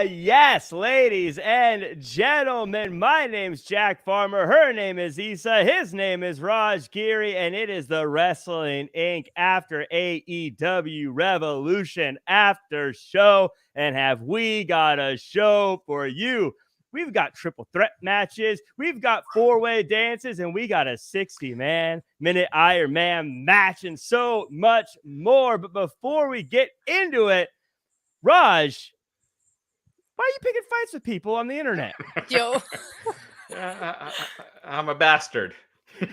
Yes, ladies and gentlemen, my name's Jack Farmer. Her name is Issa. His name is Raj Giri, and it is the Wrestling Inc. After AEW Revolution After Show. And have we got a show for you? We've got triple threat matches, we've got four-way dances, and we got a 60-minute Iron Man match, and so much more. But before we get into it, Raj, why are you picking fights with people on the internet? Yo. I'm a bastard. You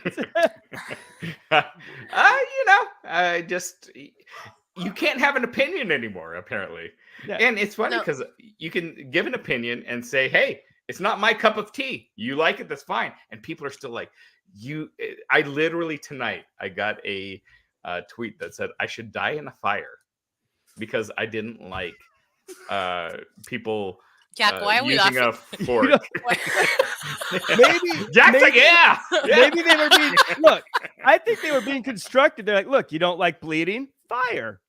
can't have an opinion anymore, apparently. Yeah. And it's funny because you can give an opinion and say, hey, it's not my cup of tea. You like it, that's fine. And people are still like, I literally tonight, I got a tweet that said I should die in a fire because I didn't like people Jack, why are we using laughing? a fork. Jack's like, yeah. Maybe they were being, look, I think they were being constructive. They're like, look, you don't like bleeding? Fire.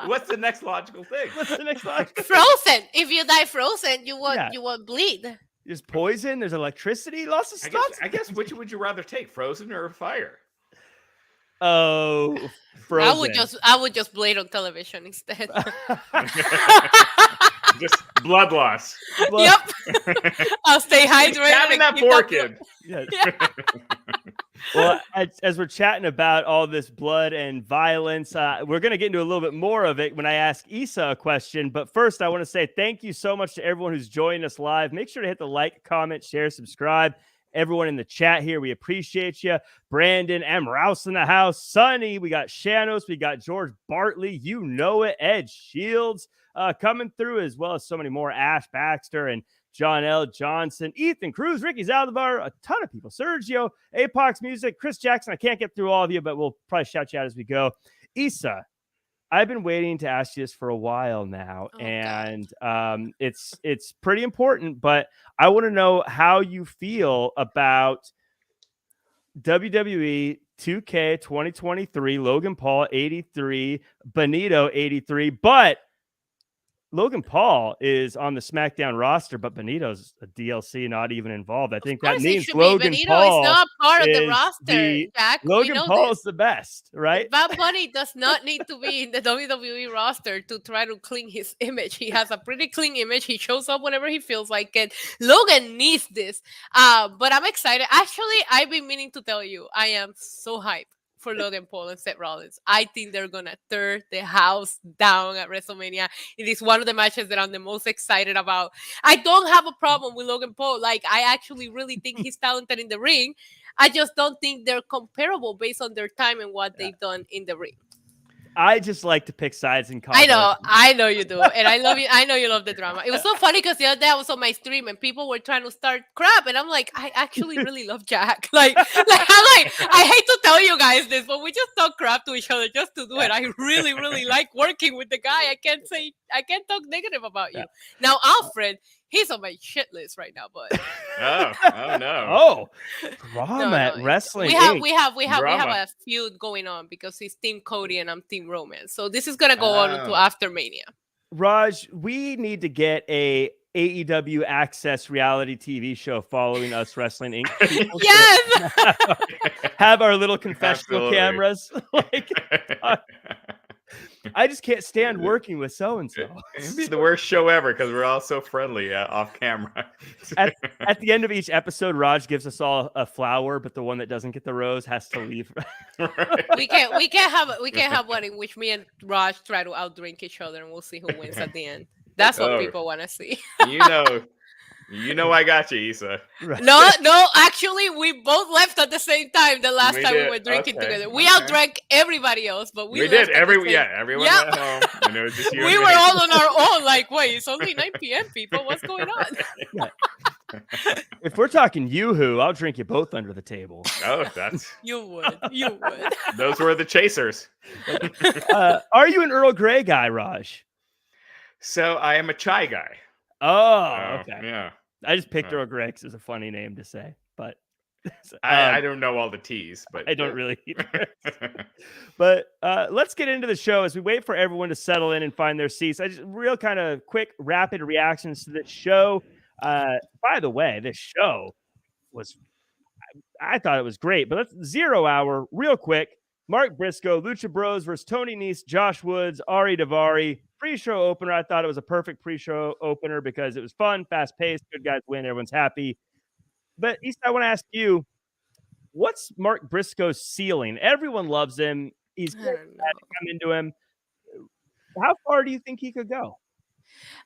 What's the next logical thing? Frozen. If you die frozen, you won't bleed. There's poison, there's electricity, lots of stuff. I guess which would you rather take, frozen or fire? Oh, frozen. I would just bleed on television instead. Just blood loss. Yep. I'll stay hydrated. Having that fork in. Yes. Yeah. Well, as we're chatting about all this blood and violence, we're going to get into a little bit more of it when I ask Issa a question. But first, I want to say thank you so much to everyone who's joining us live. Make sure to hit the like, comment, share, subscribe. Everyone in the chat here, we appreciate you. Brandon M. Rouse in the house. Sonny, we got Shanos, we got George Bartley. You know it. Ed Shields coming through, as well as so many more. Ash Baxter and John L. Johnson, Ethan Cruz, Ricky Zaldivar, a ton of people. Sergio, Apox Music, Chris Jackson. I can't get through all of you, but we'll probably shout you out as we go. Issa, I've been waiting to ask you this for a while now, it's pretty important, but I want to know how you feel about WWE 2K 2023, Logan Paul 83, Benito 83, but Logan Paul is on the SmackDown roster, but Benito's a DLC, not even involved. I think that means Logan Paul is not part of the roster. Jack, Logan Paul is the best, right? Bad Bunny does not need to be in the WWE roster to try to clean his image. He has a pretty clean image. He shows up whenever he feels like it. Logan needs this. But I'm excited. Actually, I've been meaning to tell you, I am so hyped for Logan Paul and Seth Rollins. I think they're gonna tear the house down at WrestleMania. It is one of the matches that I'm the most excited about. I don't have a problem with Logan Paul. Like, I actually really think he's talented in the ring. I just don't think they're comparable based on their time and what they've done in the ring. I just like to pick sides and I know you do, and I love you. I know you love the drama. It was so funny because the other day I was on my stream and people were trying to start crap, and I'm like, I actually really love Jack. I'm like, I hate to tell you guys this, but we just talk crap to each other just to do it. I really, really like working with the guy. I can't talk negative about you. Now, Alfred, he's on my shit list right now, but oh no. Oh, drama at Wrestling. We have a feud going on because he's Team Cody and I'm Team Roman. So this is gonna go on to after Mania. Raj, we need to get a AEW Access reality TV show following us Wrestling Inc. Yes. Have our little confessional cameras. I just can't stand working with so-and-so. It'd be the worst show ever because we're all so friendly off camera. At the end of each episode, Raj gives us all a flower, but the one that doesn't get the rose has to leave. Right. We can't have one in which me and Raj try to outdrink each other, and we'll see who wins at the end. That's what people want to see. You know I got you, Issa. Right. No, actually, we both left at the same time the last time we were drinking together. We outdrank everybody else, but we did. Everyone went home. And it was just you we were all on our own, like, wait, it's only 9 p.m., people. What's going on? Yeah. If we're talking Yoo-hoo, I'll drink you both under the table. Oh, that's... You would. Those were the chasers. Are you an Earl Grey guy, Raj? So I am a chai guy. Oh, okay. Yeah. I just picked Earl Grey because it's a funny name to say, but I don't know all the T's, but I don't really either. But let's get into the show as we wait for everyone to settle in and find their seats. I just real kind of quick, rapid reactions to this show. By the way, this show was, I thought it was great, but let's 0 hour real quick. Mark Briscoe, Lucha Bros versus Tony Nese, Josh Woods, Ari Daivari. Pre-show opener. I thought it was a perfect pre-show opener because it was fun, fast-paced, good guys win, everyone's happy. But Issa, I want to ask you, what's Mark Briscoe's ceiling? Everyone loves him. He's glad to come into him. How far do you think he could go?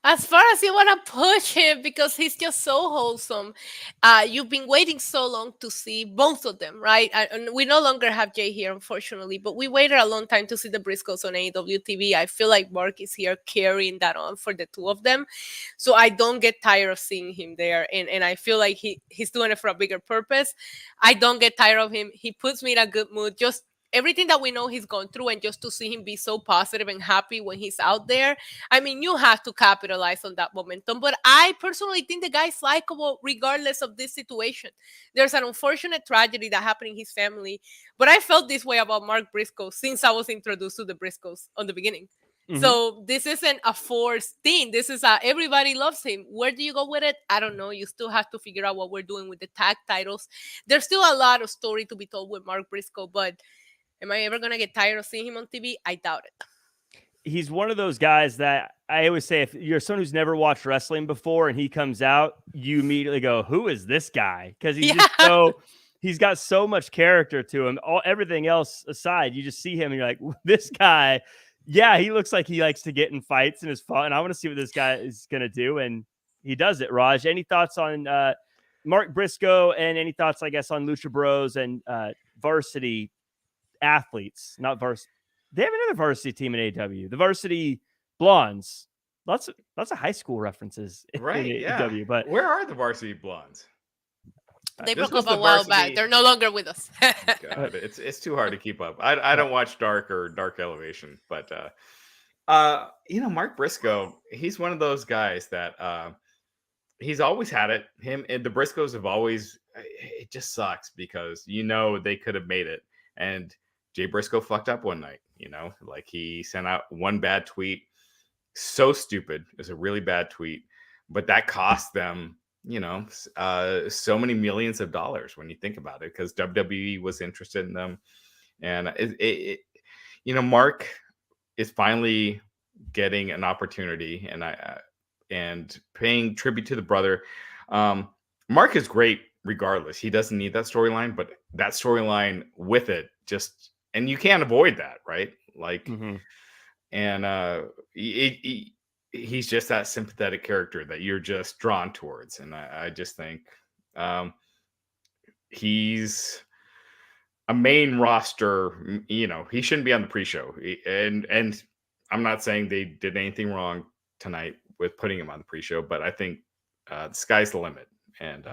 As far as you want to push him, because he's just so wholesome. You've been waiting so long to see both of them, right? And we no longer have Jay here, unfortunately, but we waited a long time to see the Briscoes on AEW TV. I feel like Mark is here carrying that on for the two of them. So I don't get tired of seeing him there. And I feel like he's doing it for a bigger purpose. I don't get tired of him. He puts me in a good mood. Just everything that we know he's gone through, and just to see him be so positive and happy when he's out there. I mean, you have to capitalize on that momentum. But I personally think the guy's likable regardless of this situation. There's an unfortunate tragedy that happened in his family, but I felt this way about Mark Briscoe since I was introduced to the Briscoes on the beginning. Mm-hmm. So this isn't a forced thing. This is everybody loves him. Where do you go with it? I don't know. You still have to figure out what we're doing with the tag titles. There's still a lot of story to be told with Mark Briscoe, but am I ever going to get tired of seeing him on TV? I doubt it. He's one of those guys that I always say, if you're someone who's never watched wrestling before and he comes out, you immediately go, who is this guy? Because he's just he's got so much character to him. Everything else aside, you just see him and you're like, this guy, yeah, he looks like he likes to get in fights and is fun. I want to see what this guy is going to do. And he does it. Raj, any thoughts on Mark Briscoe, and any thoughts, I guess, on Lucha Bros and varsity athletes? Not varsity. They have another varsity team in AEW, the Varsity Blondes. Lots of high school references, right? In yeah. AEW, but where are the Varsity Blondes? They broke up a while back. They're no longer with us. God, it's too hard to keep up. I don't watch Dark or Dark Elevation, but Mark Briscoe, he's one of those guys that he's always had it. Him and the Briscoes have always. It just sucks because they could have made it, and Jay Briscoe fucked up one night. Like he sent out one bad tweet, so stupid. It was a really bad tweet, but that cost them. So many millions of dollars when you think about it, because WWE was interested in them. And Mark is finally getting an opportunity, and paying tribute to the brother. Mark is great regardless. He doesn't need that storyline, but that storyline with it and you can't avoid that, right? Like, and he's just that sympathetic character that you're just drawn towards. And I just think he's a main roster. He shouldn't be on the pre-show. And I'm not saying they did anything wrong tonight with putting him on the pre-show, but I think the sky's the limit. And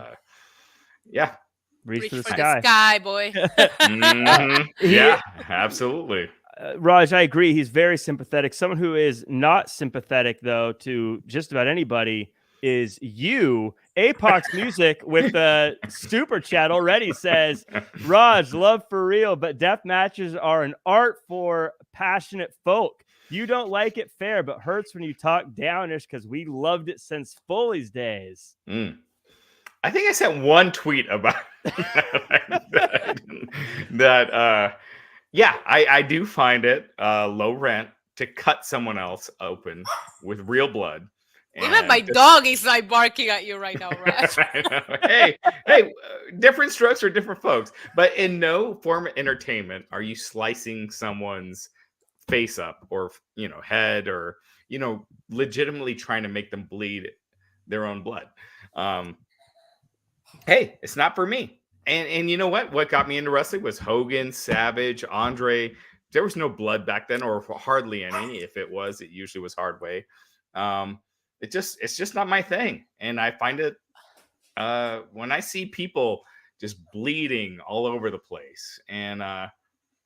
yeah. Reach for the sky, boy. Yeah, absolutely. Raj, I agree. He's very sympathetic. Someone who is not sympathetic, though, to just about anybody is you. Apox Music with the super chat already says, Raj, love for real, but death matches are an art for passionate folk. You don't like it fair, but hurts when you talk downish because we loved it since Foley's days. I think I sent one tweet about that. Yeah, I do find it low rent to cut someone else open with real blood. Even my dog is like barking at you right now, Raj. Hey, different strokes for different folks. But in no form of entertainment are you slicing someone's face up or head or legitimately trying to make them bleed their own blood. Hey, it's not for me. And you know what? What got me into wrestling was Hogan, Savage, Andre. There was no blood back then, or hardly any. If it was, it usually was hard way. It's just not my thing. And I find it when I see people just bleeding all over the place, and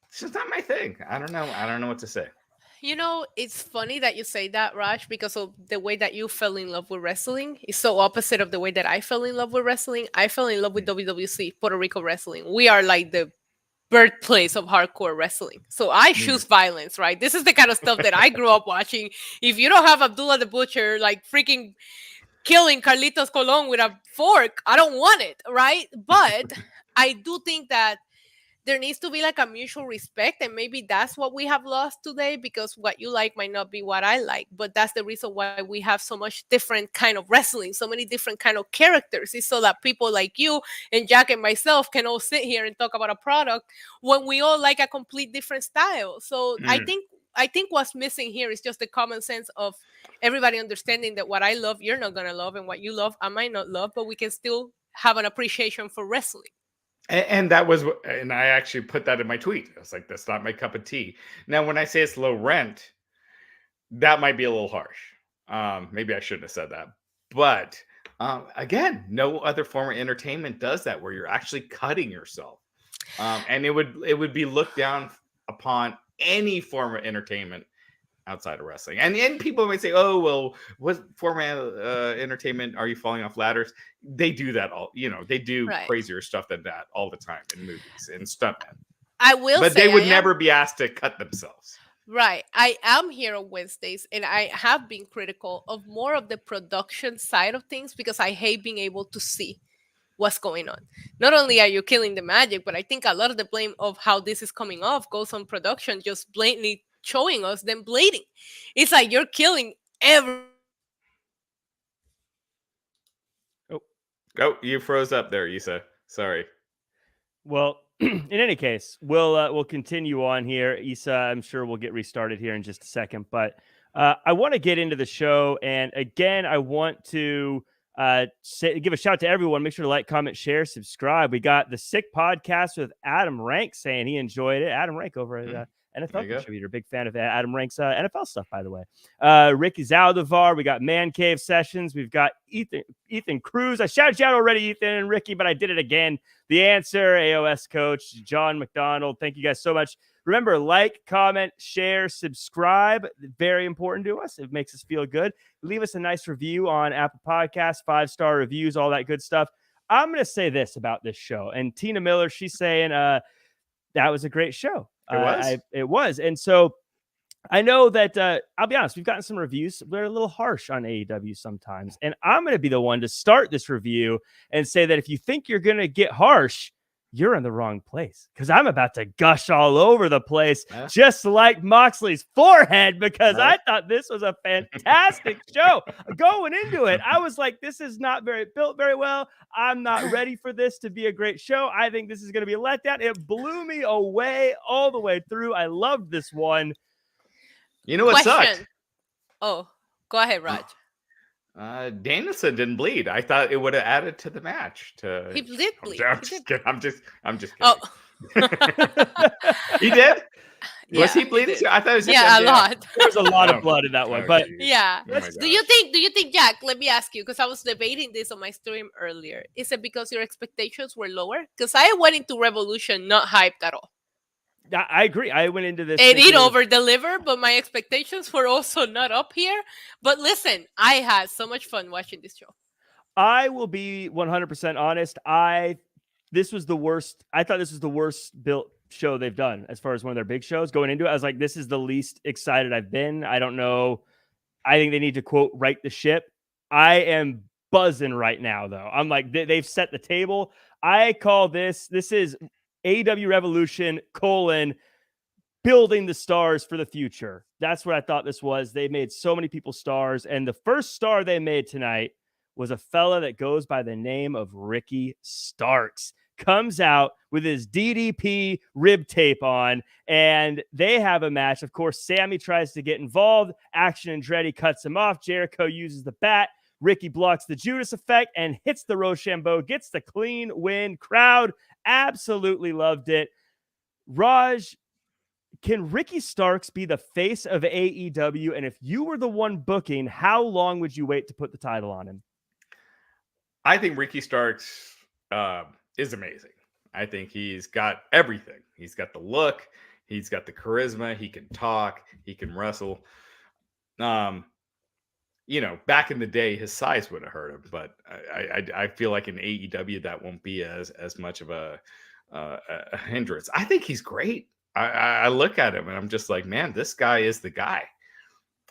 it's just not my thing. I don't know what to say. You know, it's funny that you say that, Raj, because of the way that you fell in love with wrestling is so opposite of the way that I fell in love with wrestling. I fell in love with WWC, Puerto Rico wrestling. We are like the birthplace of hardcore wrestling. So I choose violence, right? This is the kind of stuff that I grew up watching. If you don't have Abdullah the Butcher, like freaking killing Carlitos Colon with a fork, I don't want it, right? But I do think that there needs to be like a mutual respect, and maybe that's what we have lost today, because what you like might not be what I like, but that's the reason why we have so much different kind of wrestling, so many different kind of characters, is so that people like you and Jack and myself can all sit here and talk about a product when we all like a complete different style. So I think what's missing here is just the common sense of everybody understanding that what I love you're not gonna love, and what you love I might not love, but we can still have an appreciation for wrestling. And that was, and I actually put that in my tweet. I was like, that's not my cup of tea. Now, when I say it's low rent, that might be a little harsh. Maybe I shouldn't have said that. But again, no other form of entertainment does that, where you're actually cutting yourself. And it would be looked down upon any form of entertainment outside of wrestling. And people might say, oh, well, what form of entertainment are you falling off ladders? They do that all, they do crazier stuff than that all the time in movies and stuntmen. But they would never be asked to cut themselves. Right. I am here on Wednesdays, and I have been critical of more of the production side of things, because I hate being able to see what's going on. Not only are you killing the magic, but I think a lot of the blame of how this is coming off goes on production, just blatantly showing us them bleeding. It's like you're killing every. Oh, you froze up there, Issa. Sorry. Well, in any case, we'll continue on here. Issa, I'm sure we'll get restarted here in just a second, but I want to get into the show, and again, I want to give a shout out to everyone. Make sure to like, comment, share, subscribe. We got the Sick Podcast with Adam Rank saying he enjoyed it. Adam Rank over at NFL contributor, big fan of Adam Rank's NFL stuff, by the way. Ricky Zaldivar, we got Man Cave Sessions, we've got Ethan Cruz. I shouted you out already, Ethan and Ricky, but I did it again. The Answer, AOS Coach, John McDonald. Thank you guys so much. Remember, like, comment, share, subscribe. Very important to us. It makes us feel good. Leave us a nice review on Apple Podcasts, 5-star reviews, all that good stuff. I'm going to say this about this show. And Tina Miller, she's saying that was a great show. It was. And so I know that I'll be honest, we've gotten some reviews. They're a little harsh on AEW sometimes. And I'm going to be the one to start this review and say that if you think you're going to get harsh, you're in the wrong place, because I'm about to gush all over the place, just like Moxley's forehead, because I thought this was a fantastic show. Going into it, I was like, this is not built very well. I'm not ready for this to be a great show. I think this is going to be a letdown. It blew me away all the way through. I loved this one. You know what sucked? Oh, go ahead, Raj. Danielson didn't bleed. I thought it would have added to the match. He did bleed. I'm just kidding. Oh, he did. Yeah, was he bleeding? I thought it was just a lot. There was a lot of blood in that one, but yeah. Do you think, Jack? Let me ask you, because I was debating this on my stream earlier. Is it because your expectations were lower? Because I went into Revolution not hyped at all. I agree. I went into this. It did over-deliver, but my expectations were also not up here. But listen, I had so much fun watching this show. I will be 100% honest. This was the worst. I thought this was the worst built show they've done as far as one of their big shows. Going into it, I was like, this is the least excited I've been. I don't know. I think they need to, quote, right the ship. I am buzzing right now, though. I'm like, they've set the table. I call this is AEW Revolution, building the stars for the future. That's what I thought this was. They made so many people stars. And the first star they made tonight was a fella that goes by the name of Ricky Starks. Comes out with his DDP rib tape on, and they have a match. Of course, Sammy tries to get involved. Action Andretti cuts him off. Jericho uses the bat. Ricky blocks the Judas effect and hits the Rochambeau, gets the clean win. Crowd absolutely loved it. Raj, can Ricky Starks be the face of AEW? And if you were the one booking, how long would you wait to put the title on him? I think Ricky Starks is amazing. I think he's got everything. He's got the look. He's got the charisma. He can talk. He can wrestle. Back in the day, his size would have hurt him, but I feel like in AEW that won't be as much of a hindrance. I think he's great. I look at him and I'm just like, man, this guy is the guy.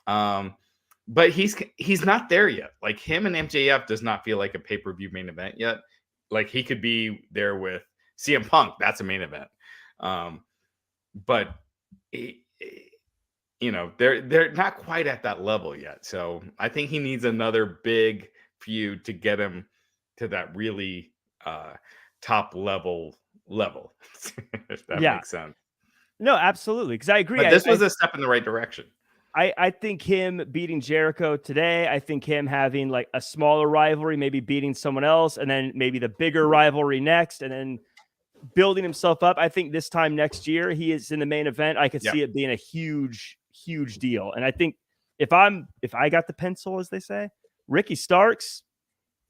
But he's not there yet. Like him and MJF does not feel like a pay-per-view main event yet. Like he could be there with CM Punk. That's a main event. But they're not quite at that level yet. So I think he needs another big feud to get him to that really top level, if that makes sense. No, absolutely. Because I agree. But this was a step in the right direction. I think him beating Jericho today, I think him having like a smaller rivalry, maybe beating someone else, and then maybe the bigger rivalry next, and then building himself up. I think this time next year, he is in the main event. I could see it being a huge deal. And I think if I got the pencil, as they say, Ricky Starks,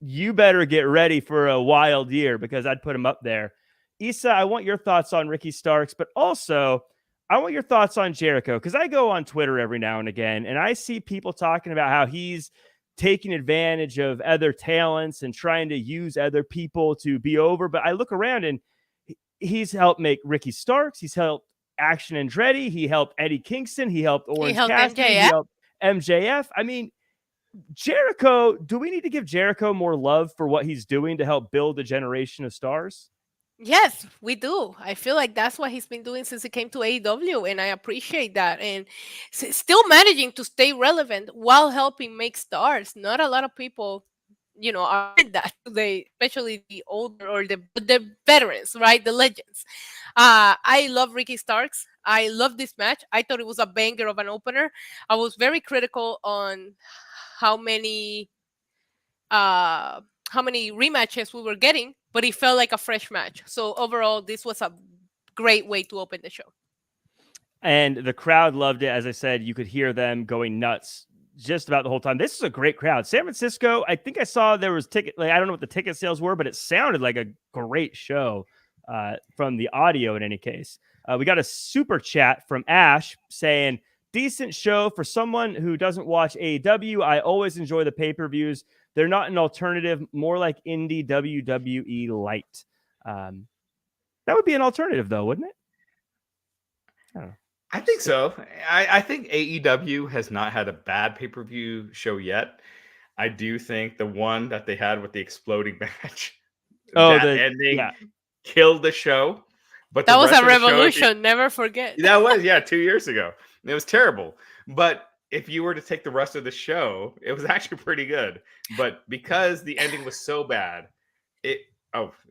you better get ready for a wild year, because I'd put him up there. Issa, I want your thoughts on Ricky Starks, but also I want your thoughts on Jericho, because I go on Twitter every now and again, and I see people talking about how he's taking advantage of other talents and trying to use other people to be over. But I look around and he's helped make Ricky Starks. He's helped Action Andretti. He helped Eddie Kingston. He helped Orange Cassidy. MJF. He helped MJF. I mean, Jericho, do we need to give Jericho more love for what he's doing to help build a generation of stars? Yes, we do. I feel like that's what he's been doing since he came to AEW, and I appreciate that. And still managing to stay relevant while helping make stars. Not a lot of people, are in that today, especially the older or the veterans, right? The legends. I love Ricky Starks. I love this match. I thought it was a banger of an opener. I was very critical on how many rematches we were getting, but it felt like a fresh match. So overall, this was a great way to open the show. And the crowd loved it. As I said, you could hear them going nuts just about the whole time. This is a great crowd. San Francisco, I think I saw there was ticket. Like, I don't know what the ticket sales were, but it sounded like a great show from the audio in any case. We got a super chat from Ash saying, decent show for someone who doesn't watch AEW. I always enjoy the pay-per-views. They're not an alternative, more like indie WWE light. That would be an alternative, though, wouldn't it? I don't know. I think so. I think AEW has not had a bad pay-per-view show yet. I do think the one that they had with the exploding match, ending killed the show. But that was a revolution. Never forget. That was 2 years ago. It was terrible. But if you were to take the rest of the show, it was actually pretty good. But because the ending was so bad,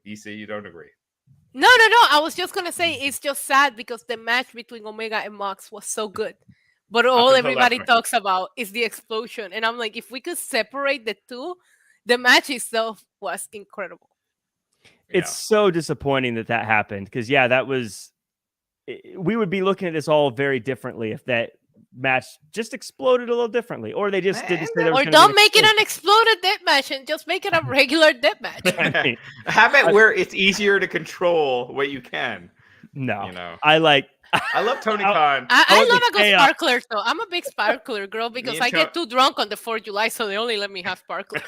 Issa, you don't agree? No. I was just going to say it's just sad because the match between Omega and Mox was so good. But all everybody talks about is the explosion. And I'm like, if we could separate the two, the match itself was incredible. It's so disappointing that happened because, we would be looking at this all very differently if that match just exploded a little differently, or they just didn't say or don't make it an exploded death match and just make it a regular death match. Have it where it's easier to control what you can. No, I love Tony Khan. I love a good sparkler, so I'm a big sparkler girl because I get too drunk on the 4th of July, so they only let me have sparklers.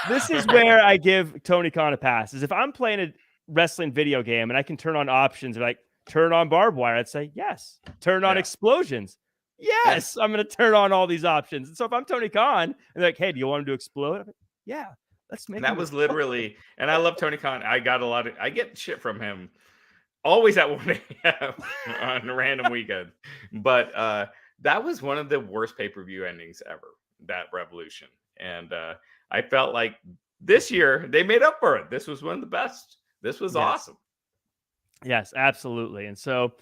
This is where I give Tony Khan a pass. Is if I'm playing a wrestling video game and I can turn on options like turn on barbed wire, I'd say yes. Turn on explosions. Yes, I'm going to turn on all these options. And so if I'm Tony Khan and they're like, hey, do you want him to explode? I'm like, yeah, let's make it. That was literally, and I love Tony Khan. I get shit from him always at 1 a.m. on a random weekend. But that was one of the worst pay-per-view endings ever, that Revolution. And I felt like this year they made up for it. This was one of the best. This was awesome. Yes, absolutely. And so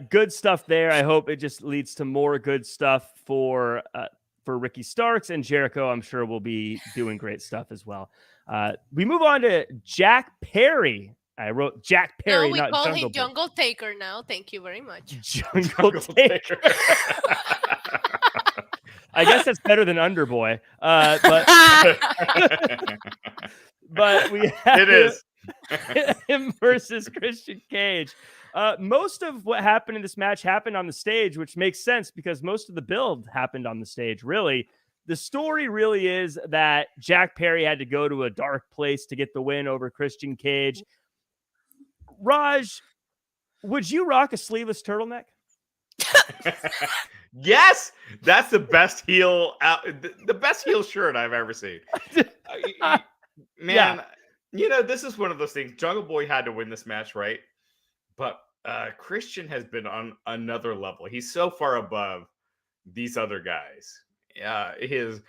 good stuff there. I hope it just leads to more good stuff for Ricky Starks, and Jericho, I'm sure, will be doing great stuff as well. We move on to Jack Perry. I wrote Jack Perry. No, we not call Jungle him Jungle Taker now. Thank you very much. Jungle Taker. I guess that's better than Underboy. But we have it is. him versus Christian Cage. Most of what happened in this match happened on the stage, which makes sense because most of the build happened on the stage, really. The story really is that Jack Perry had to go to a dark place to get the win over Christian Cage. Raj, would you rock a sleeveless turtleneck? Yes, that's the best heel the best heel shirt I've ever seen. Man, this is one of those things. Jungle Boy had to win this match, right? But Christian has been on another level. He's so far above these other guys. His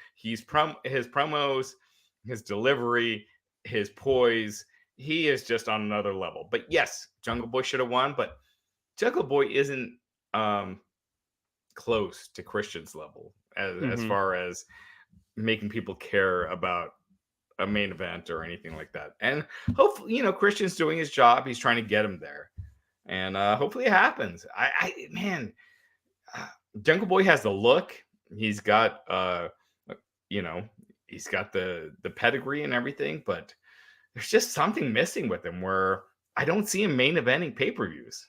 promos, his delivery, his poise, he is just on another level. But yes, Jungle Boy should have won, but Jungle Boy isn't close to Christian's level as far as making people care about a main event or anything like that. And hopefully, Christian's doing his job. He's trying to get him there, and hopefully it happens. Jungle Boy has the look. He's got he's got the pedigree and everything, but there's just something missing with him where I don't see him main eventing pay-per-views.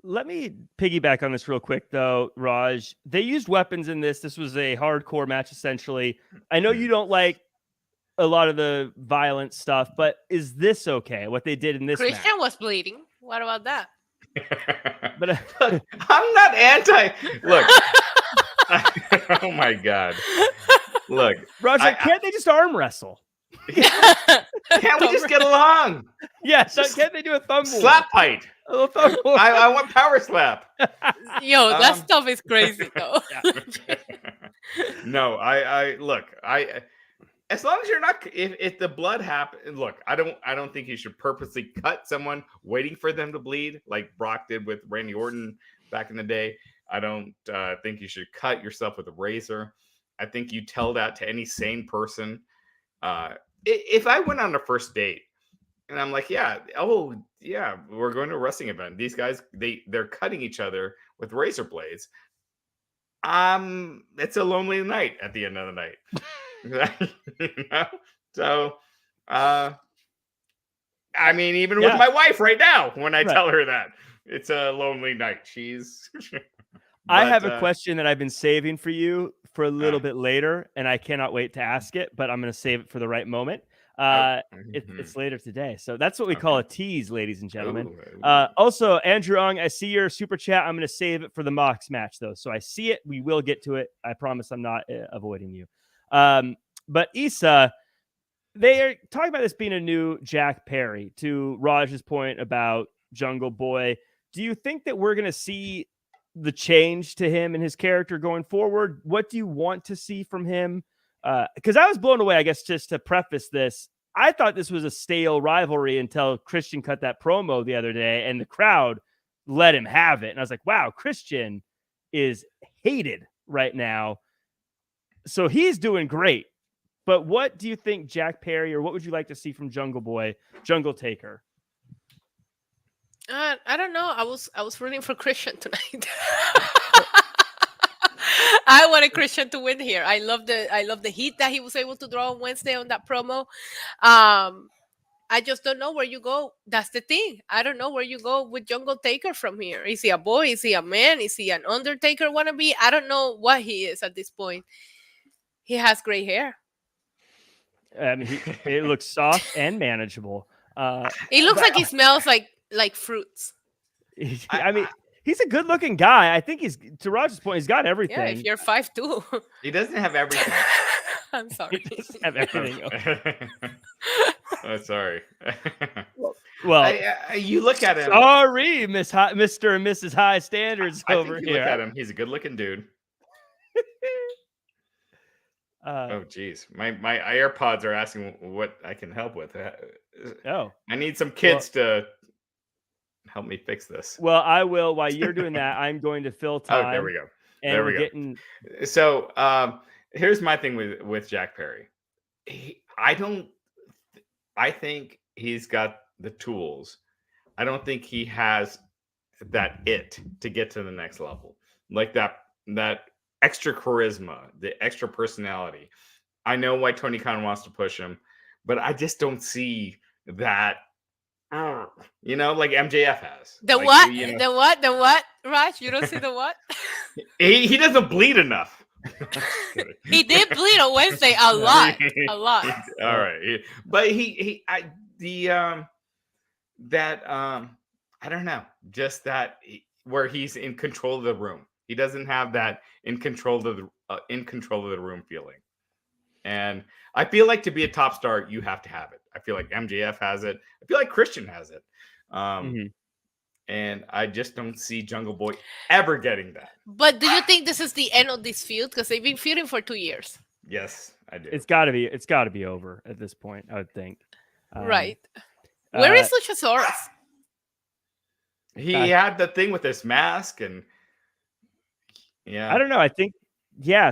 Let me piggyback on this real quick, though, Raj. They used weapons in this. This was a hardcore match, essentially. I know you don't like a lot of the violent stuff, but is this okay, what they did in this Christian match? was bleeding. What about that? But Look, I'm not anti. Look. Oh, my God. Look. Raj, can't they just arm wrestle? Can't we just get along? Yes. Can't they do a thumb slap fight? I want power slap. Yo, that stuff is crazy though. No, I look. As long as you're not, if the blood happens, look, I don't think you should purposely cut someone waiting for them to bleed like Brock did with Randy Orton back in the day. I don't think you should cut yourself with a razor. I think you tell that to any sane person. If I went on a first date and I'm like, we're going to a wrestling event. These guys, they're cutting each other with razor blades. It's a lonely night at the end of the night. So, I mean, even with my wife right now, when I tell her that, it's a lonely night. I have a question that I've been saving for you for a little bit later, and I cannot wait to ask it, but I'm going to save it for the right moment. It's later today. So that's what we call a tease, ladies and gentlemen. Also, Andrew Ung, I see your super chat. I'm going to save it for the Mox match, though. So I see it. We will get to it. I promise I'm not avoiding you. But Issa, they are talking about this being a new Jack Perry. To Raj's point about Jungle Boy, do you think that we're going to see the change to him and his character going forward? What do you want to see from him? Because I was blown away, I guess, just to preface this. I thought this was a stale rivalry until Christian cut that promo the other day and the crowd let him have it. And I was like, wow, Christian is hated right now. So he's doing great. But what do you think Jack Perry, or what would you like to see from Jungle Boy, Jungle Taker? I don't know. I was rooting for Christian tonight. I wanted Christian to win here. I love the heat that he was able to draw on Wednesday on that promo. I just don't know where you go. That's the thing. I don't know where you go with Jungle Taker from here. Is he a boy? Is he a man? Is he an Undertaker wannabe? I don't know what he is at this point. He has gray hair. I mean, it looks soft and manageable. It looks like he smells like fruits. I mean, he's a good-looking guy. I think he's, to Roger's point, he's got everything. Yeah, if you're 5'2". He doesn't have everything. I'm sorry. He doesn't have everything. Oh, sorry. Well, you look at him. Sorry, Mr. and Mrs. High Standards over here. Look at him. He's a good-looking dude. Oh, geez. My AirPods are asking what I can help with. I need some kids to help me fix this. Well, I will. While you're doing that, I'm going to fill time. Oh, there we go. And there we go. So here's my thing with Jack Perry. I think he's got the tools. I don't think he has that it to get to the next level. Like that extra charisma, the extra personality. I know why Tony Khan wants to push him, but I just don't see that you know, like MJF has. The like, what? You know, The what? Raj, you don't see the what? he doesn't bleed enough. He did bleed on Wednesday a lot. All right, but I don't know, just that where he's in control of the room. He doesn't have that in control of the room feeling. And I feel like to be a top star, you have to have it. I feel like MJF has it. I feel like Christian has it. And I just don't see Jungle Boy ever getting that. But do you think this is the end of this feud? Because they've been feuding for 2 years. Yes, I do. It's got to be over at this point, I would think. Right. Where is Luchasaurus? He had the thing with his mask, and I don't know. I think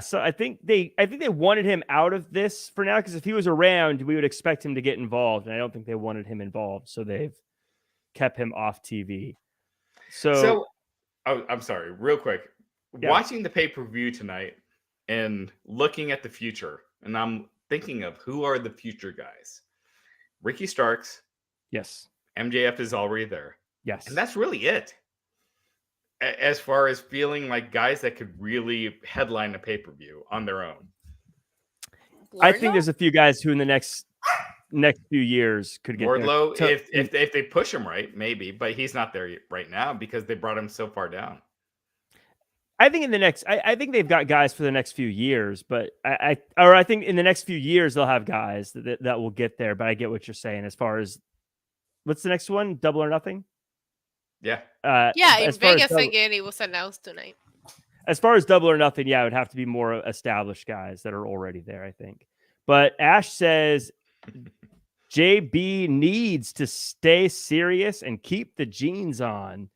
so I think they wanted him out of this for now, because if he was around, we would expect him to get involved, and I don't think they wanted him involved, so they've kept him off TV. So I'm sorry, real quick. Yeah. Watching the pay-per-view tonight and looking at the future, and I'm thinking of who are the future guys. Ricky Starks. Yes. MJF is already there. Yes. And that's really it. As far as feeling like guys that could really headline a pay-per-view on their own. I think there's a few guys who in the next few years could get Wardlow, if they push him right, maybe, but he's not there right now because they brought him so far down. I think I think they've got guys for the next few years, but I think in the next few years they'll have guys that will get there. But I get what you're saying as far as what's the next one? Double or Nothing? Yeah. In Vegas again, it was announced tonight. As far as Double or Nothing, yeah, it would have to be more established guys that are already there, I think. But Ash says JB needs to stay serious and keep the jeans on.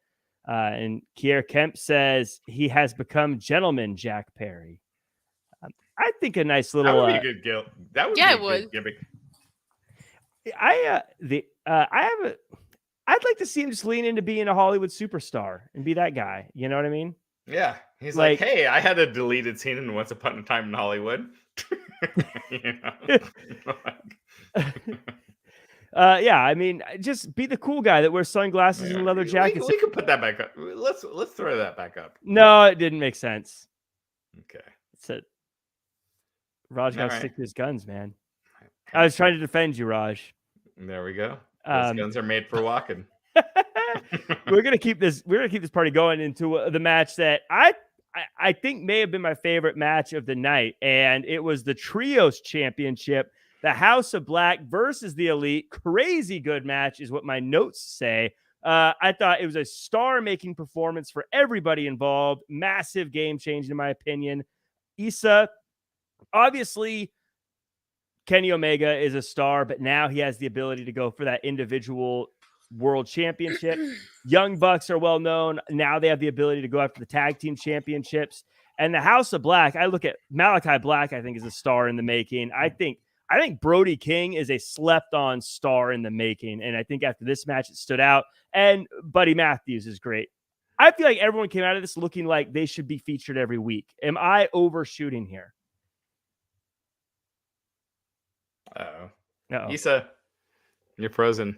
And Kier Kemp says he has become gentleman Jack Perry. I think a nice little. That would be a good guilt. That would be a good gimmick. I'd like to see him just lean into being a Hollywood superstar and be that guy. You know what I mean? Yeah. He's like, hey, I had a deleted scene in Once Upon a Time in Hollywood. I mean, just be the cool guy that wears sunglasses and leather jackets. We can put that back up. Let's throw that back up. No, it didn't make sense. Okay. Said Raj got to stick to his guns, man. I was trying to defend you, Raj. There we go. Those guns are made for walking. We're gonna keep this party going into the match that I think may have been my favorite match of the night, and it was the Trios Championship, the House of Black versus the Elite. Crazy good match is what my notes say. I thought it was a star-making performance for everybody involved. Massive game change, in my opinion. Issa, obviously, Kenny Omega is a star, but now he has the ability to go for that individual world championship. Young Bucks are well known. Now they have the ability to go after the tag team championships. And the House of Black, I look at Malachi Black, I think is a star in the making. I think Brody King is a slept-on star in the making. And I think after this match, it stood out. And Buddy Matthews is great. I feel like everyone came out of this looking like they should be featured every week. Am I overshooting here? Uh-oh. Issa, you're frozen.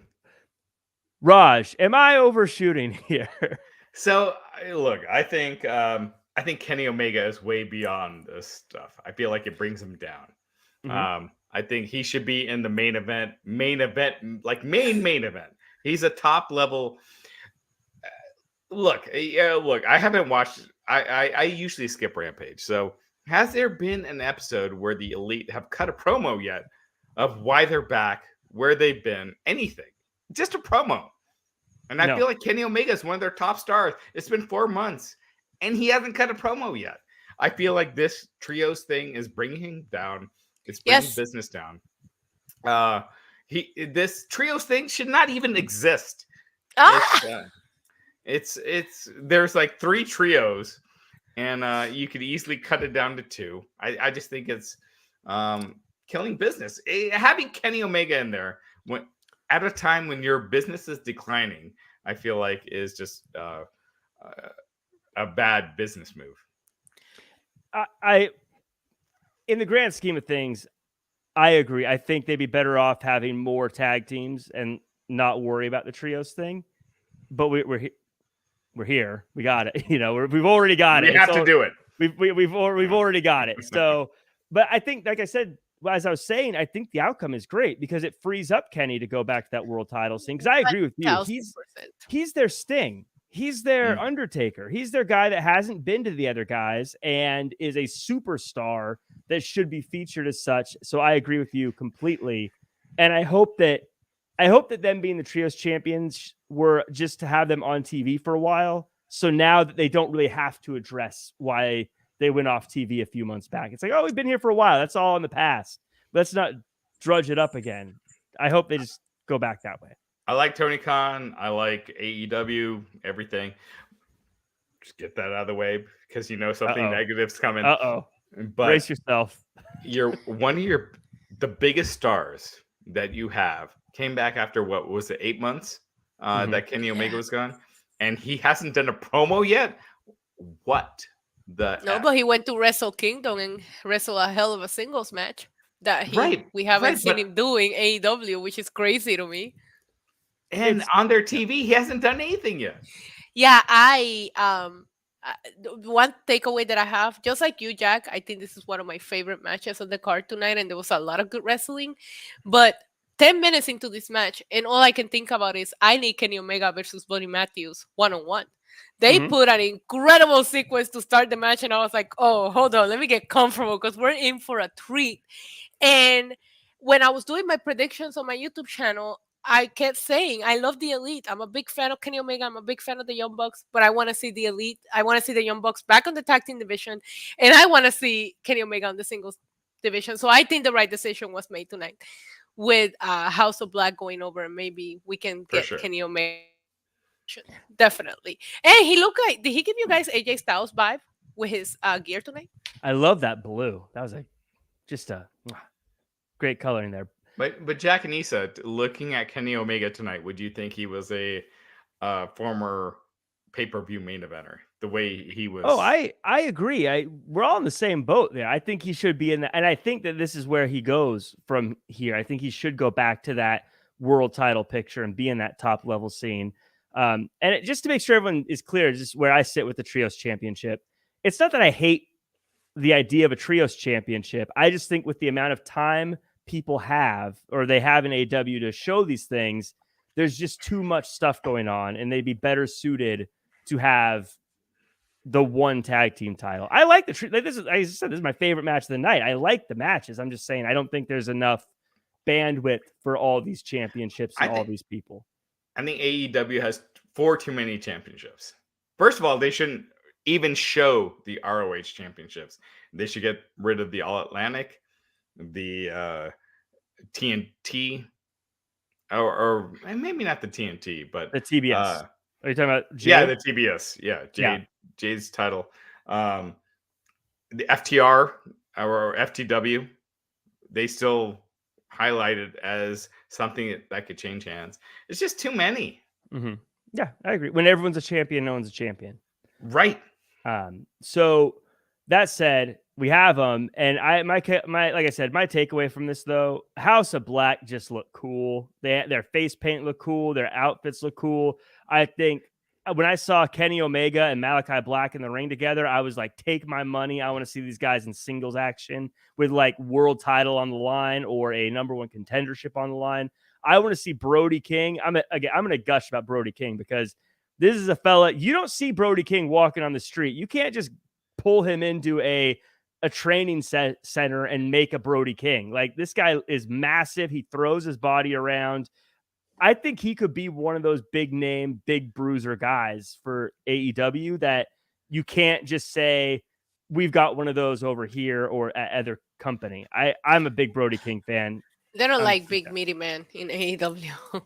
Raj, am I overshooting here? So, look, I think Kenny Omega is way beyond this stuff. I feel like it brings him down. Mm-hmm. I think he should be in the main event, like main event. He's a top level. Look, I haven't watched. I usually skip Rampage. So, has there been an episode where the Elite have cut a promo yet of why they're back, where they've been, anything? Just a promo. And I feel like Kenny Omega is one of their top stars. It's been 4 months, and he hasn't cut a promo yet. I feel like this trios thing is bringing him down. It's bringing business down. This trios thing should not even exist. It's there's like 3 trios, and you could easily cut it down to 2. I just think it's killing business. Having Kenny Omega in there at a time when your business is declining, I feel like is just a bad business move. I in the grand scheme of things, I agree. I think they'd be better off having more tag teams and not worry about the trios thing, but we're here. We got it. We've already got it. We have to do it. We've already got it. So, but I think, like I said, as I was saying, I think the outcome is great because it frees up Kenny to go back to that world title scene. Because I agree with you. 1000%. He's their Sting. He's their Undertaker. He's their guy that hasn't been to the other guys and is a superstar that should be featured as such. So I agree with you completely. And I hope that them being the trios champions were just to have them on TV for a while. So now that they don't really have to address why they went off TV a few months back. It's like, oh, we've been here for a while. That's all in the past. Let's not drudge it up again. I hope they just go back that way. I like Tony Khan. I like AEW, everything. Just get that out of the way because something negative's coming. But brace yourself. One of the biggest stars that you have came back after what was it, 8 months that Kenny Omega was gone, and he hasn't done a promo yet. What the? No, but he went to Wrestle Kingdom and wrestled a hell of a singles match that we haven't seen him doing AEW, which is crazy to me. And on their TV, he hasn't done anything yet. Yeah, one takeaway that I have, just like you, Jack, I think this is one of my favorite matches on the card tonight, and there was a lot of good wrestling. But 10 minutes into this match, and all I can think about is I need Kenny Omega versus Buddy Matthews one-on-one. They put an incredible sequence to start the match, and I was like, oh, hold on, let me get comfortable because we're in for a treat. And when I was doing my predictions on my YouTube channel, I kept saying, I love the Elite. I'm a big fan of Kenny Omega. I'm a big fan of the Young Bucks, but I want to see the Elite. I want to see the Young Bucks back on the tag team division, and I want to see Kenny Omega on the singles division. So I think the right decision was made tonight with House of Black going over, and maybe we can get Kenny Omega. Definitely. And he looked like, did he give you guys AJ Styles vibe with his gear tonight? I love that blue. That was just a great coloring there. But Jack and Issa, looking at Kenny Omega tonight, would you think he was a former pay-per-view main eventer? The way he was. Oh, I agree. We're all in the same boat there. I think he should be in that, and I think that this is where he goes from here. I think he should go back to that world title picture and be in that top level scene. Just to make sure everyone is clear, just where I sit with the Trios Championship, it's not that I hate the idea of a Trios Championship. I just think with the amount of time people have, or they have in AEW to show these things, there's just too much stuff going on, and they'd be better suited to have the one tag team title. I like this is my favorite match of the night. I like the matches. I'm just saying, I don't think there's enough bandwidth for all these championships and all these people. I think AEW has 4 too many championships. First of all, they shouldn't even show the ROH championships. They should get rid of the All Atlantic, the TNT, or maybe not the TNT, but the TBS. Are you talking about Jade? Yeah, the TBS. Yeah, Jade's title. The FTR or FTW, they still highlighted as something that could change hands. It's just too many. Mm-hmm. Yeah, I agree. When everyone's a champion, no one's a champion. Right. So that said, we have them, and like I said, my takeaway from this though, House of Black just look cool. Their face paint look cool. Their outfits look cool. I think when I saw Kenny Omega and Malachi Black in the ring together, I was like, take my money. I want to see these guys in singles action with like world title on the line or a number one contendership on the line. I want to see Brody King. I'm going to gush about Brody King because this is a fella. You don't see Brody King walking on the street. You can't just pull him into a training center and make a Brody King. Like, this guy is massive. He throws his body around. I think he could be one of those big name, big bruiser guys for AEW that you can't just say, we've got one of those over here or at other company. I'm a big Brody King fan. They don't like big meaty man in AEW.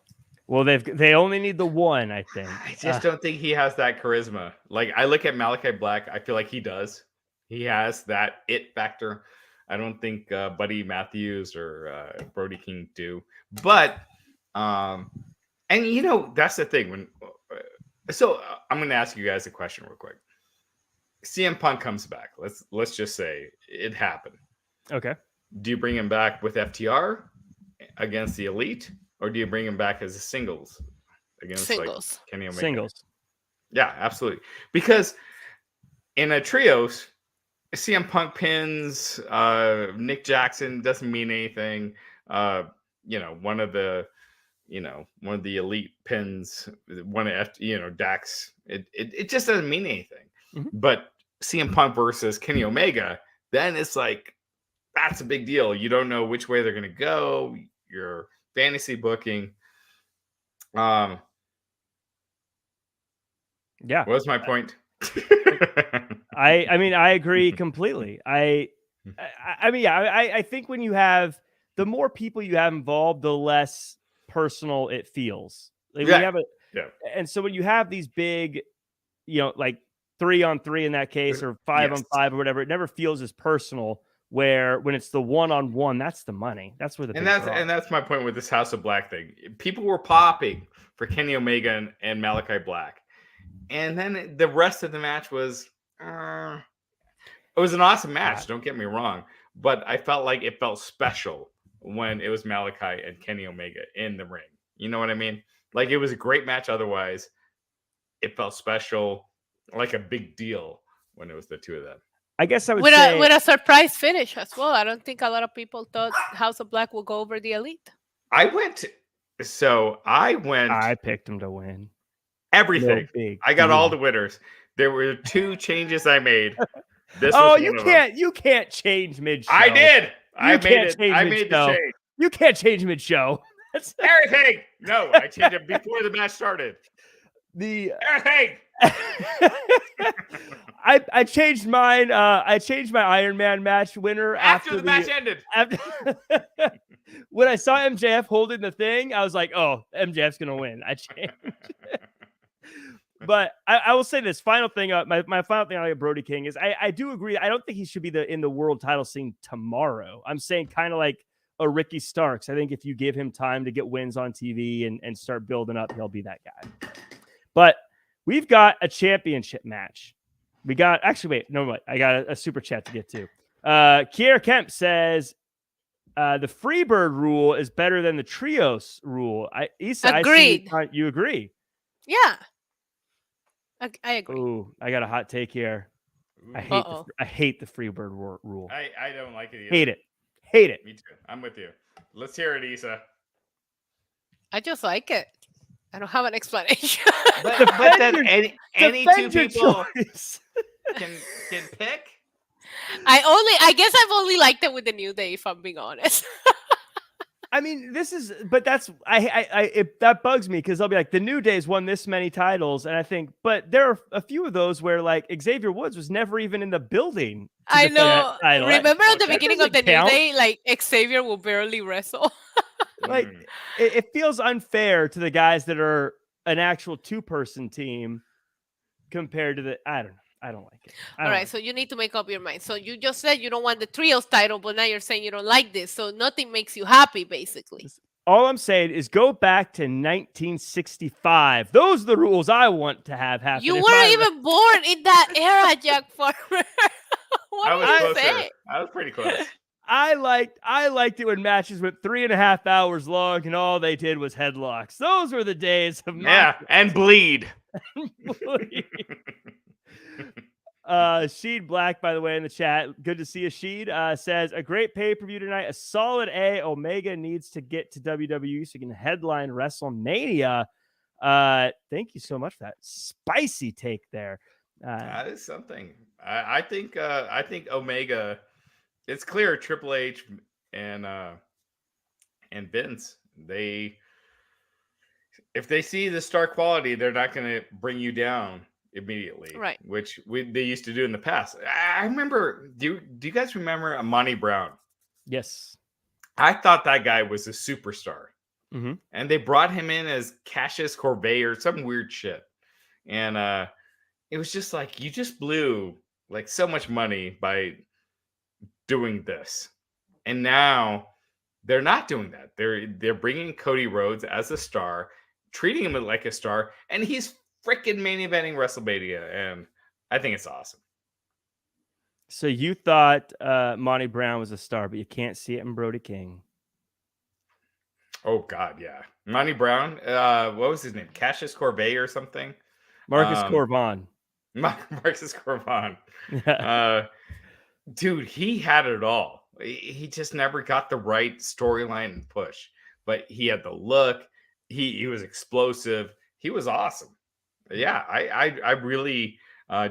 Well, they only need the one, I think. I just don't think he has that charisma. Like, I look at Malachi Black, I feel like he does. He has that it factor. I don't think Buddy Matthews or Brody King do. But and that's the thing. So I'm going to ask you guys a question real quick. CM Punk comes back. Let's just say it happened. Okay. Do you bring him back with FTR against the Elite, or do you bring him back as a singles against Singles. like Kenny Omega? Singles. Yeah, absolutely. Because in a trios, CM Punk pins, Nick Jackson doesn't mean anything. One of the elite pins, one of Dax. It just doesn't mean anything. Mm-hmm. But CM Punk versus Kenny Omega, then it's like that's a big deal. You don't know which way they're gonna go. Your fantasy booking. Yeah. What was my point? I mean, I agree completely. I think when you have the more people you have involved, the less personal it feels. Like when you have and so when you have these big, like 3-on-3 in that case, or 5-on-5 or whatever, it never feels as personal. Where when it's the 1-on-1, that's the money. That's where that's my point with this House of Black thing. People were popping for Kenny Omega and Malachi Black, and then the rest of the match was it was an awesome match. Don't get me wrong, but I felt like it felt special when it was Malachi and Kenny Omega in the ring. You know what I mean? Like it was a great match. Otherwise, it felt special, like a big deal when it was the two of them. I guess I would say with a surprise finish as well. I don't think a lot of people thought House of Black would go over the Elite. I picked them to win everything. I got all the winners. There were 2 changes I made. You can't change mid-show. I did. I made the change. You can't change mid-show. Everything. No, I changed it before the match started. Everything. I changed mine. I changed my Iron Man match winner after the match ended. When I saw MJF holding the thing, I was like, "Oh, MJF's gonna win." I changed. But I will say this final thing. My final thing on Brody King is I do agree. I don't think he should be in the world title scene tomorrow. I'm saying kind of like a Ricky Starks. I think if you give him time to get wins on TV and start building up, he'll be that guy. But we've got a championship match. I got a super chat to get to. Kiera Kemp says the Freebird rule is better than the Trios rule. Agreed. You agree? Yeah. I agree. Ooh, I got a hot take here. I hate the Freebird rule. I don't like it either. Hate it. Me too. I'm with you. Let's hear it, Issa. I just like it. I don't have an explanation. But then any 2 people can pick. I guess I've only liked it with the New Day, if I'm being honest. I mean, that bugs me because I'll be like, the New Day's won this many titles, and I think, but there are a few of those where like Xavier Woods was never even in the building. I know. Remember at the beginning of the New Day, like Xavier will barely wrestle. Like it feels unfair to the guys that are an actual 2-person team compared to I don't like it. All right, so you need to make up your mind. So you just said you don't want the trios title, but now you're saying you don't like this. So nothing makes you happy, basically. All I'm saying is go back to 1965. Those are the rules I want to have happen. You weren't even born in that era, Jack Farmer. What are you saying? I was pretty close. I liked it when matches went 3.5 hours long and all they did was headlocks. Those were the days of and bleed. Sheed Black, by the way, in the chat. Good to see you, Sheed. Says a great pay-per-view tonight. A solid A. Omega needs to get to WWE so he can headline WrestleMania. Thank you so much for that spicy take there. That is something. I think Omega. It's clear Triple H and Vince, if they see the star quality, they're not going to bring you down immediately, right? Which they used to do in the past. I remember. Do you guys remember Amani Brown? Yes, I thought that guy was a superstar, and they brought him in as Cassius Corbett or some weird shit, and it was just like you just blew like so much money by doing this, and now they're not doing that. They're bringing Cody Rhodes as a star, treating him like a star, and he's freaking main eventing WrestleMania, and I think it's awesome. So you thought Monty Brown was a star, but you can't see it in Brody King. Oh God, yeah. Monty Brown. What was his name? Cassius Corbett or something? Marcus Corvon. Marcus Corvon. Yeah. Dude, he had it all. He just never got the right storyline and push. But he had the look. He was explosive. He was awesome. Yeah, I really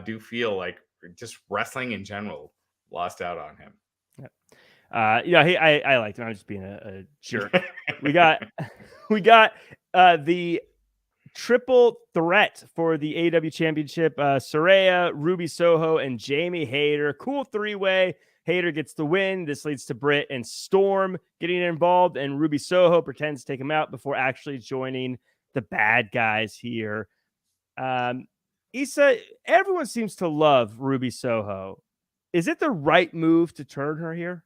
do feel like just wrestling in general lost out on him. I liked him. I'm just being a jerk. we got the triple threat for the AEW Championship. Saraya, Ruby Soho, and Jamie Hayter. Cool three-way. Hayter gets the win. This leads to Britt and Storm getting involved, and Ruby Soho pretends to take him out before actually joining the bad guys here. Issa, everyone seems to love Ruby Soho. Is it the right move to turn her here?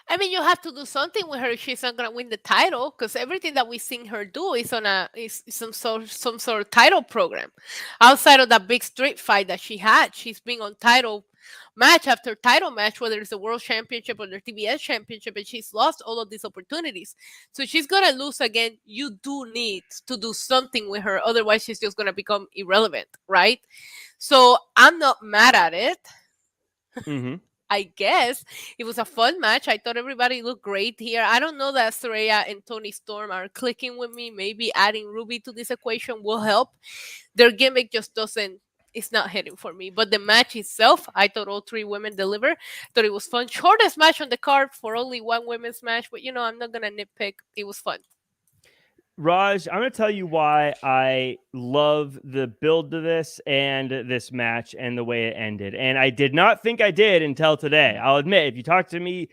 I mean, you have to do something with her if she's not gonna win the title, because everything that we've seen her do is on some sort of title program. Outside of that big street fight that she had, she's been on title match after title match, whether it's the World Championship or the TBS Championship, and she's lost all of these opportunities. So she's gonna lose again. You do need to do something with her, otherwise she's just gonna become irrelevant, right? So I'm not mad at it. Mm-hmm. I guess it was a fun match. I thought everybody looked great here. I don't know that Saraya and Toni Storm are clicking with me. Maybe adding Ruby to this equation will help. Their gimmick just doesn't, it's not hitting for me. But the match itself, I thought all three women delivered. Thought it was fun. Shortest match on the card for only one women's match. But, I'm not going to nitpick. It was fun. Raj, I'm going to tell you why I love the build to this and this match and the way it ended. And I did not think I did until today. I'll admit, if you talked to me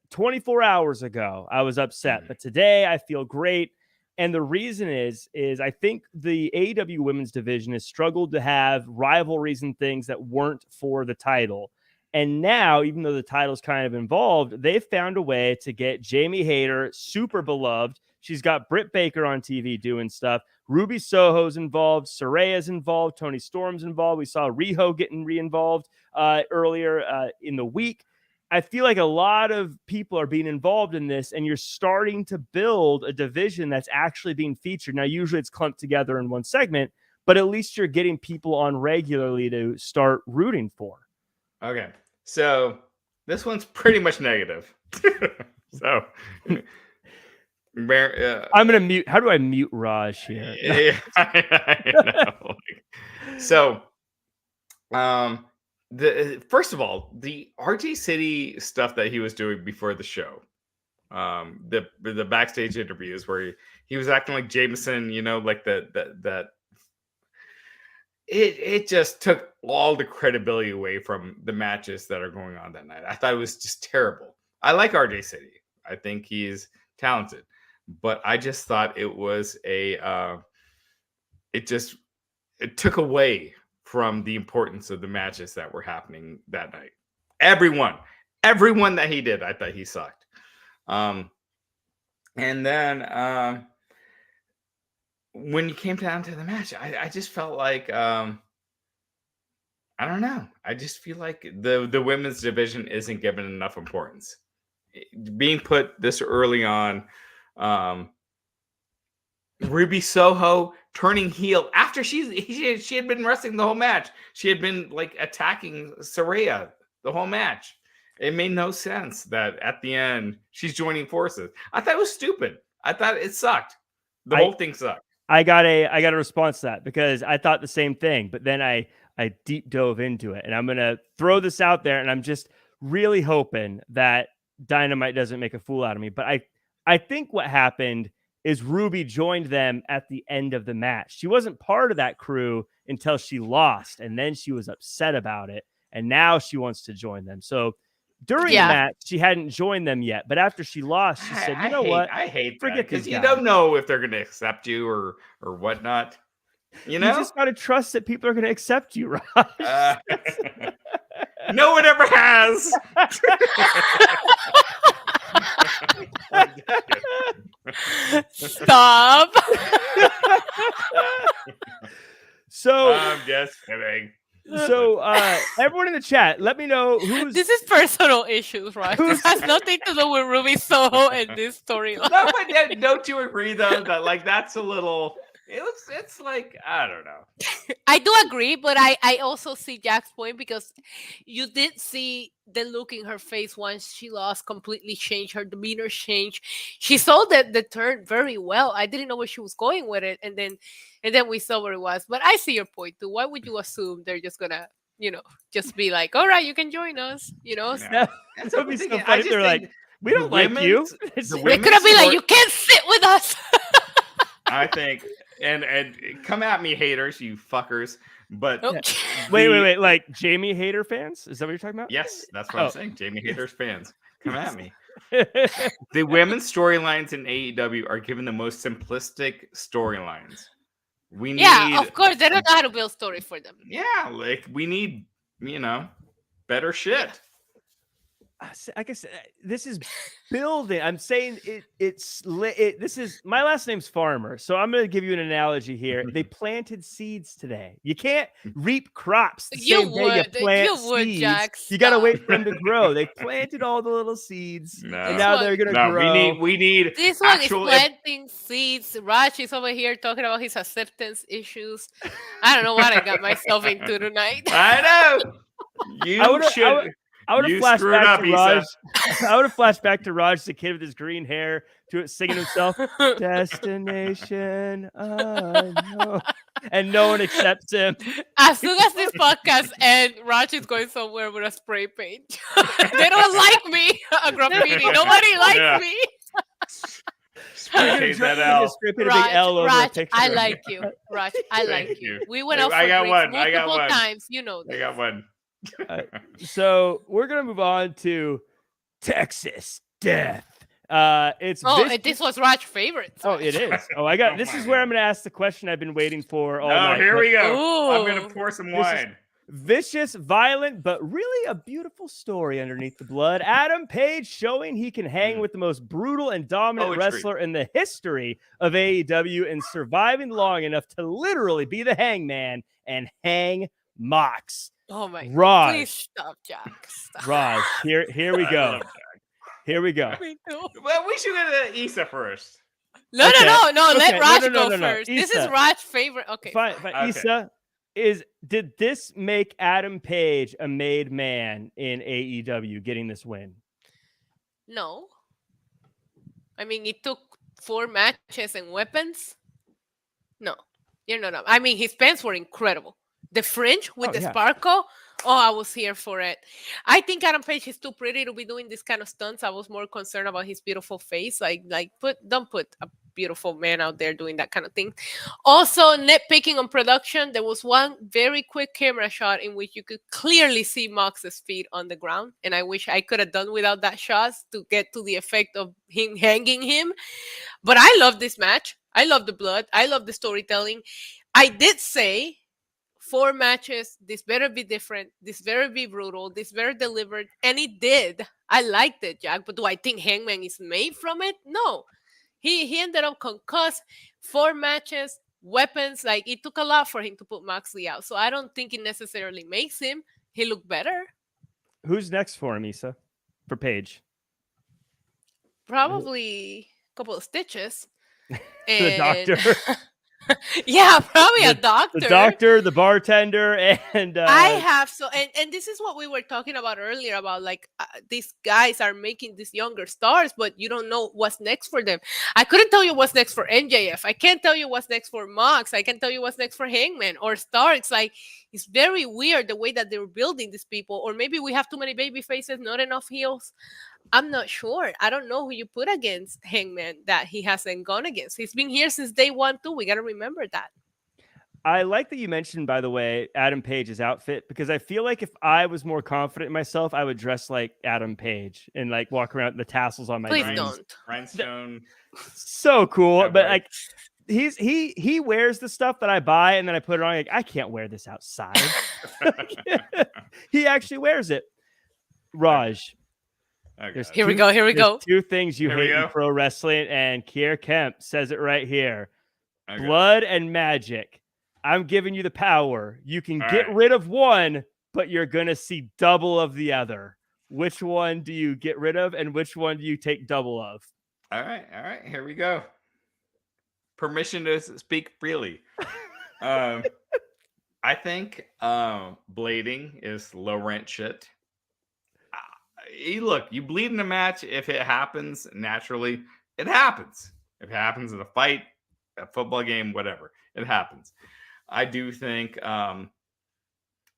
24 hours ago, I was upset. But today I feel great. And the reason is I think the AEW women's division has struggled to have rivalries and things that weren't for the title. And now, even though the title's kind of involved, they've found a way to get Jamie Hayter, super beloved. She's got Britt Baker on TV doing stuff. Ruby Soho's involved. Saraya's involved. Toni Storm's involved. We saw Riho getting re-involved earlier in the week. I feel like a lot of people are being involved in this, and you're starting to build a division that's actually being featured. Now, usually it's clumped together in one segment, but at least you're getting people on regularly to start rooting for. Okay, so this one's pretty much negative. So... I'm gonna mute. How do I mute Raj here? Yeah, I know. So, first of all, the RJ City stuff that he was doing before the show, the backstage interviews where he was acting like Jameson, like that. It just took all the credibility away from the matches that are going on that night. I thought it was just terrible. I like RJ City. I think he's talented. But I just thought it was it took away from the importance of the matches that were happening that night. Everyone that he did, I thought he sucked. And then when you came down to the match, I just felt like I don't know. I just feel like the women's division isn't given enough importance. Being put this early on. Ruby Soho turning heel after she had been wrestling the whole match. She had been like attacking Saraya the whole match. It made no sense that at the end she's joining forces. I thought it was stupid. I thought it sucked. The whole thing sucked. I got a response to that because I thought the same thing, but then I deep dove into it, and I'm gonna throw this out there, and I'm just really hoping that Dynamite doesn't make a fool out of me. But I think what happened is Ruby joined them at the end of the match. She wasn't part of that crew until she lost, and then she was upset about it, and now she wants to join them. So during the match, she hadn't joined them yet, but after she lost, she said, "You know what? I hate forget because these you guys. Don't know if they're going to accept you or whatnot. You just got to trust that people are going to accept you, Raj." No one ever has. Stop. So I'm just kidding. So everyone in the chat. Let me know who's. This is personal issues, right? This has nothing to do with Ruby Soho and this storyline. No, but don't you agree though that like that's a little? It's like I don't know. I do agree, but I also see Jack's point because you did see the look in her face once she lost completely changed, her demeanor changed. She sold the turn very well. I didn't know where she was going with it, and then we saw where it was. But I see your point too. Why would you assume they're just gonna, just be like, all right, you can join us, That would be so funny if they're like, we don't like you. They could have been like, you can't sit with us. I think, and come at me, haters, you fuckers. But wait, like Jamie Hater fans? Is that what you're talking about? Yes, that's what I'm saying. Jamie Haters fans, come at me. The women's storylines in AEW are given the most simplistic storylines. We need, of course, they don't know how to build story for them. Yeah, like we need, better shit. I guess this is building. I'm saying this is my last name's Farmer, so I'm going to give you an analogy here. They planted seeds today. You can't reap crops the same day you plant seeds. Jack, you got to wait for them to grow. They planted all the little seeds, and now they're going to grow. We need. This one is planting seeds. Raj is over here talking about his acceptance issues. I don't know what I got myself into tonight. I know. I would have flashed back to Raj. I would have flashed back to Raj, the kid with his green hair, singing himself, "Destination unknown," and no one accepts him. As soon as this podcast ends, Raj is going somewhere with a spray paint. They don't like me. A graffiti. Nobody likes me. That out. Raj, I like you. Raj, I like you. We went out for drinks multiple times. You know this. I got one. So we're gonna move on to Texas Death. This was Raj's favorite. Oh, it is. This is where I'm gonna ask the question I've been waiting for all night. Here we go. Ooh. I'm gonna pour some wine. Vicious, violent, but really a beautiful story underneath the blood. Adam Page showing he can hang with the most brutal and dominant wrestler in the history of AEW and surviving long enough to literally be the hangman and hang Mox. Oh my God. Raj. Please stop, Jack. Stop. Raj, here we go. Here we go. Well, we should go to Issa first. No. Let Raj go first. Issa. This is Raj's favorite. Okay. Fine. Okay. Issa, did this make Adam Page a made man in AEW getting this win? No. I mean, it took 4 matches and weapons. No. No. I mean, his pants were incredible. The fringe with the sparkle. Oh, I was here for it. I think Adam Page is too pretty to be doing this kind of stunts. I was more concerned about his beautiful face. Don't put a beautiful man out there doing that kind of thing. Also, nitpicking on production, there was one very quick camera shot in which you could clearly see Mox's feet on the ground. And I wish I could have done without that shot to get to the effect of him hanging him. But I love this match. I love the blood. I love the storytelling. I did say 4 matches, this better be different, this better be brutal, this better delivered, and it did. I liked it, Jack, but do I think Hangman is made from it? No. He ended up concussed, 4 matches, weapons, it took a lot for him to put Moxley out, so I don't think it necessarily makes him. He looked better. Who's next for him, Issa? For Page? Probably a couple of stitches. The doctor. Yeah, probably a doctor. The doctor, the bartender, and I have and this is what we were talking about earlier about these guys are making these younger stars, but you don't know what's next for them. I couldn't tell you what's next for MJF. I can't tell you what's next for Mox. I can tell you what's next for Hangman or Starks. It's very weird the way that they're building these people, or maybe we have too many baby faces, not enough heels. I'm not sure. I don't know who you put against Hangman that he hasn't gone against. He's been here since day 1 too. We got to remember that. I like that you mentioned, by the way, Adam Page's outfit, because I feel like if I was more confident in myself, I would dress like Adam Page and walk around with the tassels on my Please jeans. don't. Rhinestone. So cool. But he wears the stuff that I buy and then I put it on. I can't wear this outside. He actually wears it. Raj. Here we go. 2 things you hate in pro wrestling, and Kier Kemp says it right here. Blood and magic. I'm giving you the power. You can get rid of one, but you're going to see double of the other. Which one do you get rid of, and which one do you take double of? All right. Here we go. Permission to speak freely. I think blading is low rent shit. Look, you bleed in a match if it happens naturally. It happens. It happens in a fight, a football game, whatever. It happens. I do think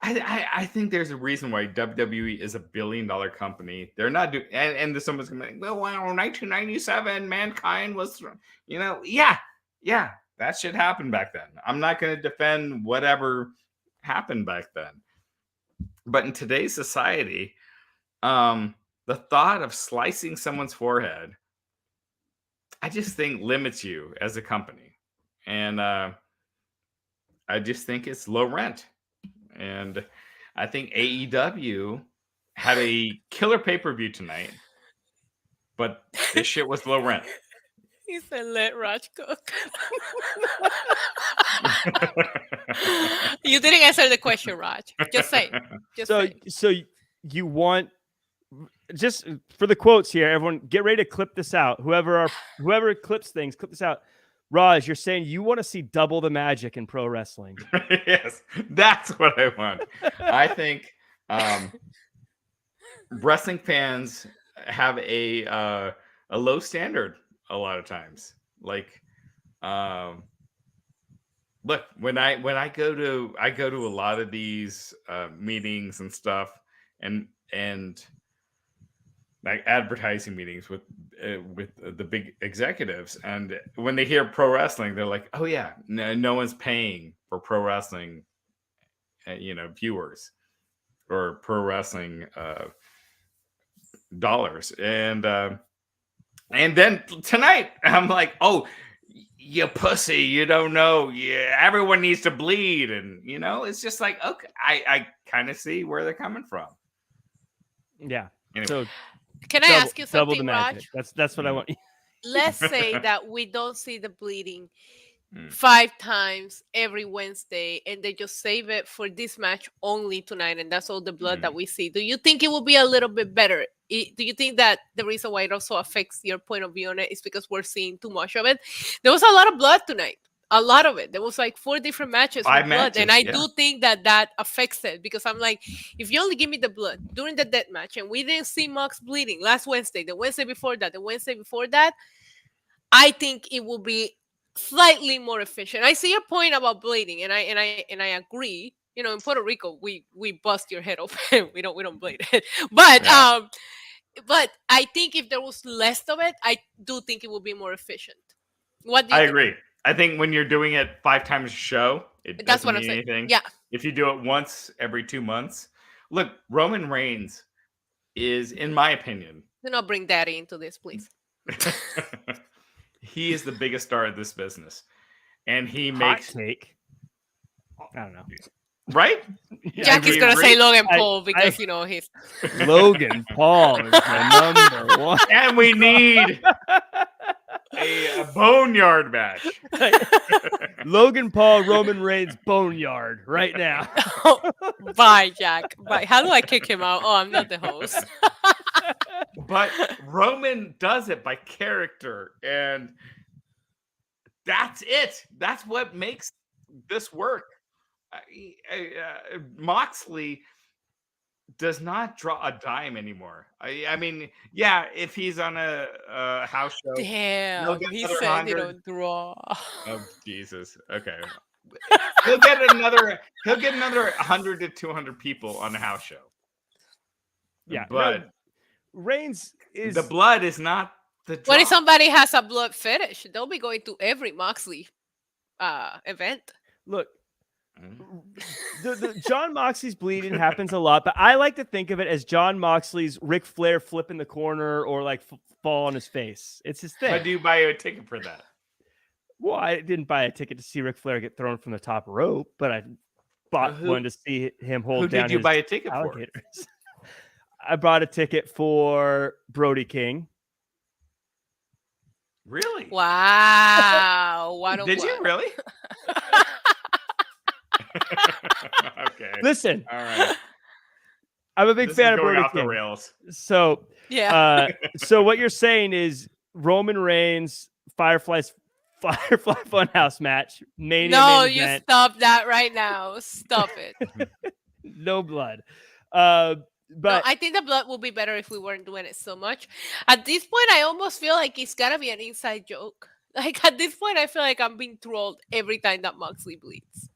I think there's a reason why WWE is $1 billion company. They're not doing, and someone's gonna be like, well, 1997, Mankind was, yeah, that shit happened back then. I'm not gonna defend whatever happened back then, but in today's society, the thought of slicing someone's forehead, I just think limits you as a company, and I just think it's low rent. And I think AEW had a killer pay-per-view tonight, but this shit was low rent. He said, let Raj cook. You didn't answer the question, Raj. Just say. So you want, just for the quotes here, everyone get ready to clip this out. Whoever clips things, clip this out. Raj, you're saying you want to see double the magic in pro wrestling. Yes, that's what I want. I think wrestling fans have a low standard a lot of times. Like, look, when I go to a lot of these meetings and stuff, and like advertising meetings with the big executives, and when they hear pro wrestling, they're like, "Oh yeah, no one's paying for pro wrestling, viewers or pro wrestling dollars." And then tonight, I'm like, "Oh, you pussy, you don't know. Yeah, everyone needs to bleed," and it's just like, okay, I kind of see where they're coming from. Yeah. Anyway. So. Can I ask you something, Raj? That's what I want. Let's say that we don't see the bleeding 5 times every Wednesday, and they just save it for this match only tonight, and that's all the blood that we see. Do you think it will be a little bit better? Do you think that the reason why it also affects your point of view on it is because we're seeing too much of it? There was a lot of blood tonight. A lot of it. There was like 4 different matches with blood. And I do think that affects it, because I'm like, if you only give me the blood during the death match and we didn't see Mox bleeding last Wednesday, the Wednesday before that, I think it will be slightly more efficient. I see your point about bleeding, and I agree. In Puerto Rico, we bust your head open. we don't bleed it. But but I think if there was less of it, I do think it would be more efficient. What do you think? Agree. I think when you're doing it 5 times a show, that's what I'm saying. Anything. Yeah. If you do it once every 2 months, look, Roman Reigns is, in my opinion, do not bring Daddy into this, please. He is the biggest star of this business, and he makes take. I don't know. Right? Jack is gonna say Logan Paul because he's Logan Paul is the number one, and we need a boneyard match. Logan Paul, Roman Reigns, boneyard right now. Bye, Jack. Bye. How do I kick him out? Oh, I'm not the host. But Roman does it by character, and that's it. That's what makes this work. Moxley does not draw a dime anymore. I mean, yeah, if he's on a house show, damn, he said they don't draw. Oh Jesus. Okay, he'll get another 100 to 200 people on a house show. Yeah, but Reigns is the blood is not the draw. What if somebody has a blood fetish? They'll be going to every Moxley event. Look, the John Moxley's bleeding happens a lot, but I like to think of it as John Moxley's Ric Flair flip in the corner or like fall on his face. It's his thing. Why do you buy a ticket for that? Well, I didn't buy a ticket to see Ric Flair get thrown from the top rope, but I bought one to see him hold down. Who did you buy a ticket for? I bought a ticket for Brody King. Really? Wow. Did you really? Okay. Listen. All right. I'm a big fan of going Brody off the King. rails. So Yeah. So what you're saying is Roman Reigns, Firefly Funhouse match, Mania No, main you event. stop that right now. Stop it. No blood. No, But I think the blood would be better if we weren't doing it so much. At this point, I almost feel like it's gotta be an inside joke. Like at this point, I feel like I'm being trolled every time that Moxley bleeds.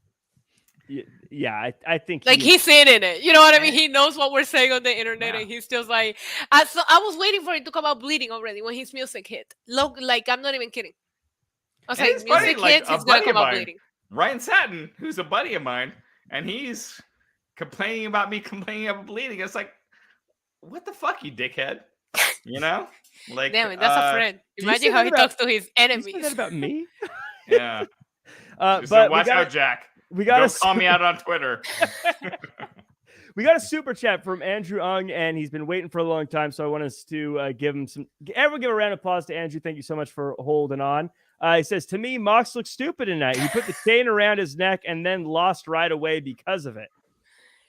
yeah, I think Like he's in it. You know what I mean? He knows what we're saying on the internet, Yeah. and he's just like, I was waiting for it to come out bleeding already when his music hit. Look, like I'm not even kidding. I was And like, it's funny, music like, hits, a it's gonna buddy come of out mine, bleeding. Ryan Satin, who's a buddy of mine, and he's complaining about me complaining about bleeding. It's like, what the fuck, you dickhead? You know? Like, Damn it, that's a friend. do you say Imagine how that he about- talks to his you say enemies. that about me? yeah. So But watch out, Jack. we got Don't call me out on Twitter. We got a super chat from Andrew Ung, and he's been waiting for a long time. So I want us to give him everyone give a round of applause to Andrew. Thank you so much for holding on. He says, to me, Mox looks stupid tonight. He put the chain around his neck and then lost right away because of it.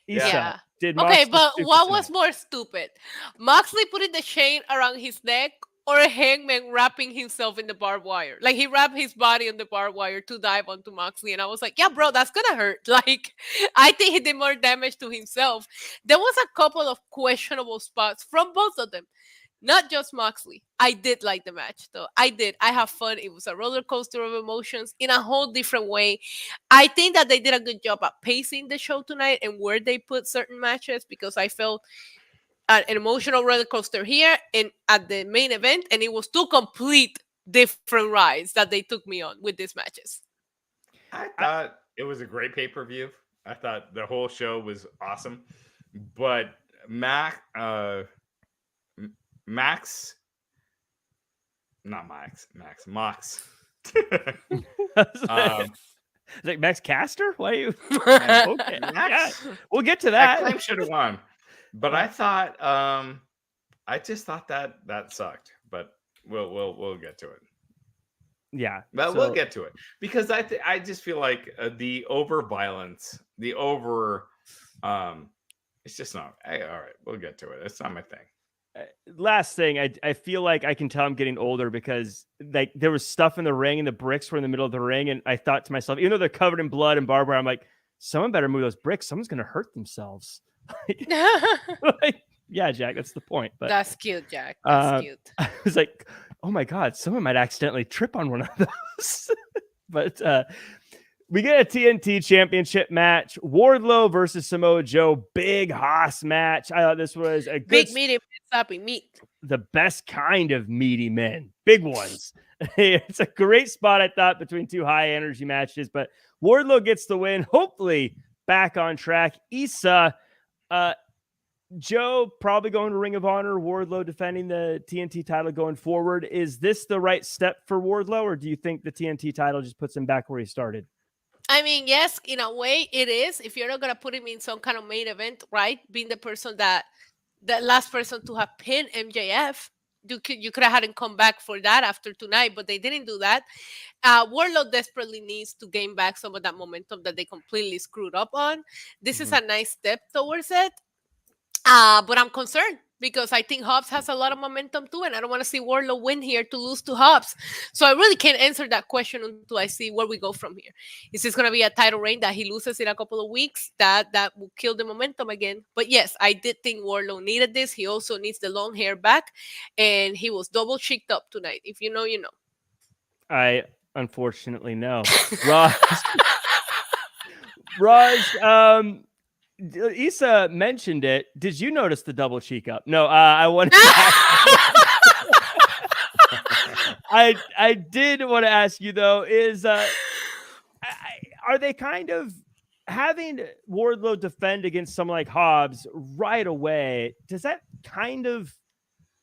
Issa, Yeah. did Mox Okay, look but stupid what tonight? was more stupid? Moxley putting the chain around his neck or a Hangman wrapping himself in the barbed wire? Like he wrapped his body on the barbed wire to dive onto Moxley. And I was like, yeah, bro, that's going to hurt. Like, I think he did more damage to himself. There was a couple of questionable spots from both of them. Not just Moxley. I did like the match, though. I did. I have fun. It was a roller coaster of emotions in a whole different way. I think that they did a good job at pacing the show tonight and where they put certain matches, because I felt an emotional roller coaster here and at the main event, and it was two complete different rides that they took me on with these matches. I thought it was a great pay-per-view. I thought the whole show was awesome. But Mox, like Max Caster? Why are you? Yeah. Okay, Max, yeah. We'll get to that. that claim should have won. But I thought, I just thought that sucked. But we'll get to it. Yeah, But we'll get to it because I just feel like the over violence, the over, it's just not. All right, we'll get to it. It's not my thing. Last thing, I feel like I can tell I'm getting older because like there was stuff in the ring and the bricks were in the middle of the ring, and I thought to myself, even though they're covered in blood and barbed wire, I'm like, someone better move those bricks. Someone's gonna hurt themselves. Like, yeah, Jack, that's the point. But That's cute, Jack. That's cute. I was like, oh my god, someone might accidentally trip on one of those. But we get a TNT Championship match. Wardlow versus Samoa Joe. Big Haas match. I thought this was a good, Big meaty, sloppy meat. the best kind of meaty men. Big ones. It's a great spot, I thought, between two high energy matches. But Wardlow gets the win. Hopefully back on track. Issa, Joe probably going to Ring of Honor. Wardlow defending the TNT title going forward. Is this the right step for Wardlow, or do you think the TNT title just puts him back where he started? I mean, yes, in a way it is. If you're not going to put him in some kind of main event, right? Being the person the last person to have pinned MJF, you could have had him come back for that after tonight, but they didn't do that. Wardlow desperately needs to gain back some of that momentum that they completely screwed up on. This is a nice step towards it. But I'm concerned because I think Hobbs has a lot of momentum too, and I don't want to see Wardlow win here to lose to Hobbs. So I really can't answer that question until I see where we go from here. Is this going to be a title reign that he loses in a couple of weeks? That will kill the momentum again. But yes, I did think Wardlow needed this. He also needs the long hair back, and he was double cheeked up tonight. If you know, you know. I unfortunately know. Raj, Issa mentioned it. Did you notice the double cheek up? No, I wanted to I did want to ask you though, is are they kind of having Wardlow defend against someone like Hobbs right away? Does that kind of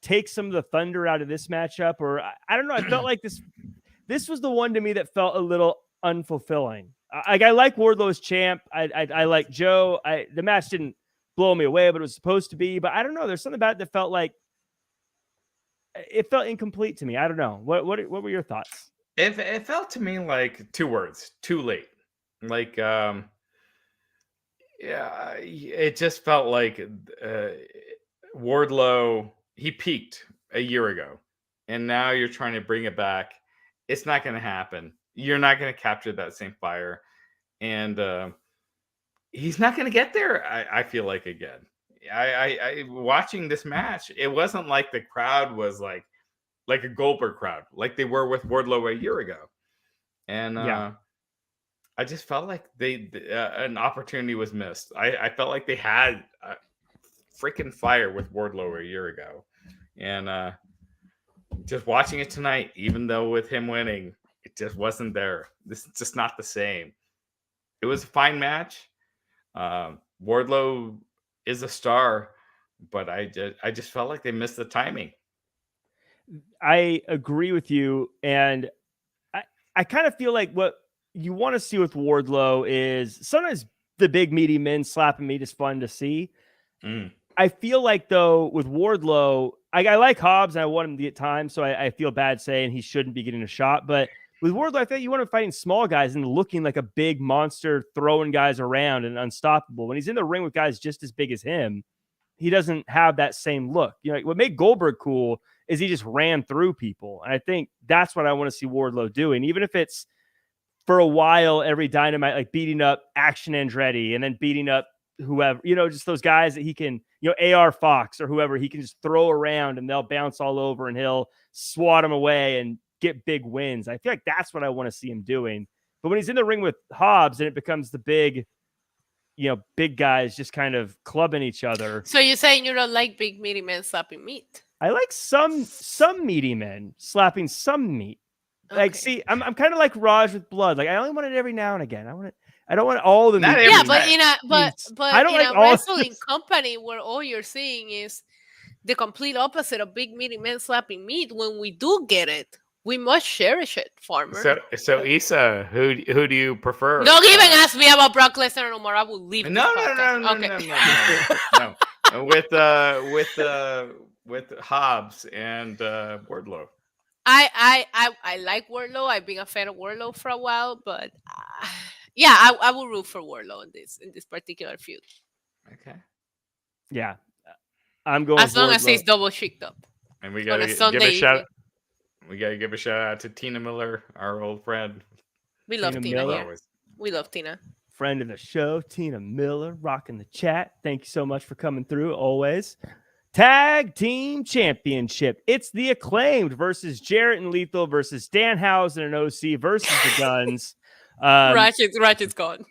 take some of the thunder out of this matchup? Or I don't know. I felt like this was the one to me that felt a little unfulfilling. I like Wardlow's champ. I like Joe. The match didn't blow me away, but it was supposed to be. But I don't know. There's something about it that felt like it felt incomplete to me. I don't know. What were your thoughts? It felt to me like two words: too late. Like Yeah, it just felt like Wardlow, he peaked a year ago, and now you're trying to bring it back. It's not going to happen. You're not going to capture that same fire, and he's not going to get there. I feel like again. I watching this match, it wasn't like the crowd was like a Goldberg crowd, like they were with Wardlow a year ago, and I just felt like an opportunity was missed. I felt like they had freaking fire with Wardlow a year ago, and just watching it tonight, even though with him winning, it just wasn't there. This is just not the same. It was a fine match. Wardlow is a star, but I just felt like they missed the timing. I agree with you, and I kind of feel like what you want to see with Wardlow is sometimes the big meaty men slapping meat is fun to see. I feel like though with Wardlow, I like Hobbs and I want him to get time, so I feel bad saying he shouldn't be getting a shot. But with Wardlow, I feel like you want him fighting small guys and looking like a big monster, throwing guys around and unstoppable. When he's in the ring with guys just as big as him, he doesn't have that same look. You know, like what made Goldberg cool is he just ran through people. And I think that's what I want to see Wardlow doing, even if it's for a while, every Dynamite, like beating up Action Andretti and then beating up whoever, you know, just those guys that he can, you know, AR Fox or whoever he can just throw around and they'll bounce all over and he'll swat them away and get big wins. I feel like that's what I want to see him doing. But when he's in the ring with Hobbs and it becomes the big, you know, big guys just kind of clubbing each other. So you're saying you don't like big meaty men slapping meat? I like some meaty men slapping some meat. Like, okay. See, I'm kind of like Raj with blood. Like, I only want it every now and again. I don't want all the meat. Yeah, but I don't like a wrestling company where all you're seeing is the complete opposite of big meaty men slapping meat. When we do get it, we must cherish it, farmer. So Issa, who do you prefer? Don't even ask me about Brock Lesnar no more. I will leave. No. With Hobbs and Wardlow. I like Wardlow. I've been a fan of Wardlow for a while, but I will root for Wardlow in this particular feud. Okay. Yeah, I'm going as long as he's double cheeked up. And we gotta give a shout. We gotta give a shout out to Tina Miller, our old friend. We love Tina here. We love Tina. Friend of the show, Tina Miller, rocking the chat. Thank you so much for coming through. Always. Tag Team Championship. It's the Acclaimed versus Jarrett and Lethal versus Danhausen and OC versus the Guns. Ratchet's gone.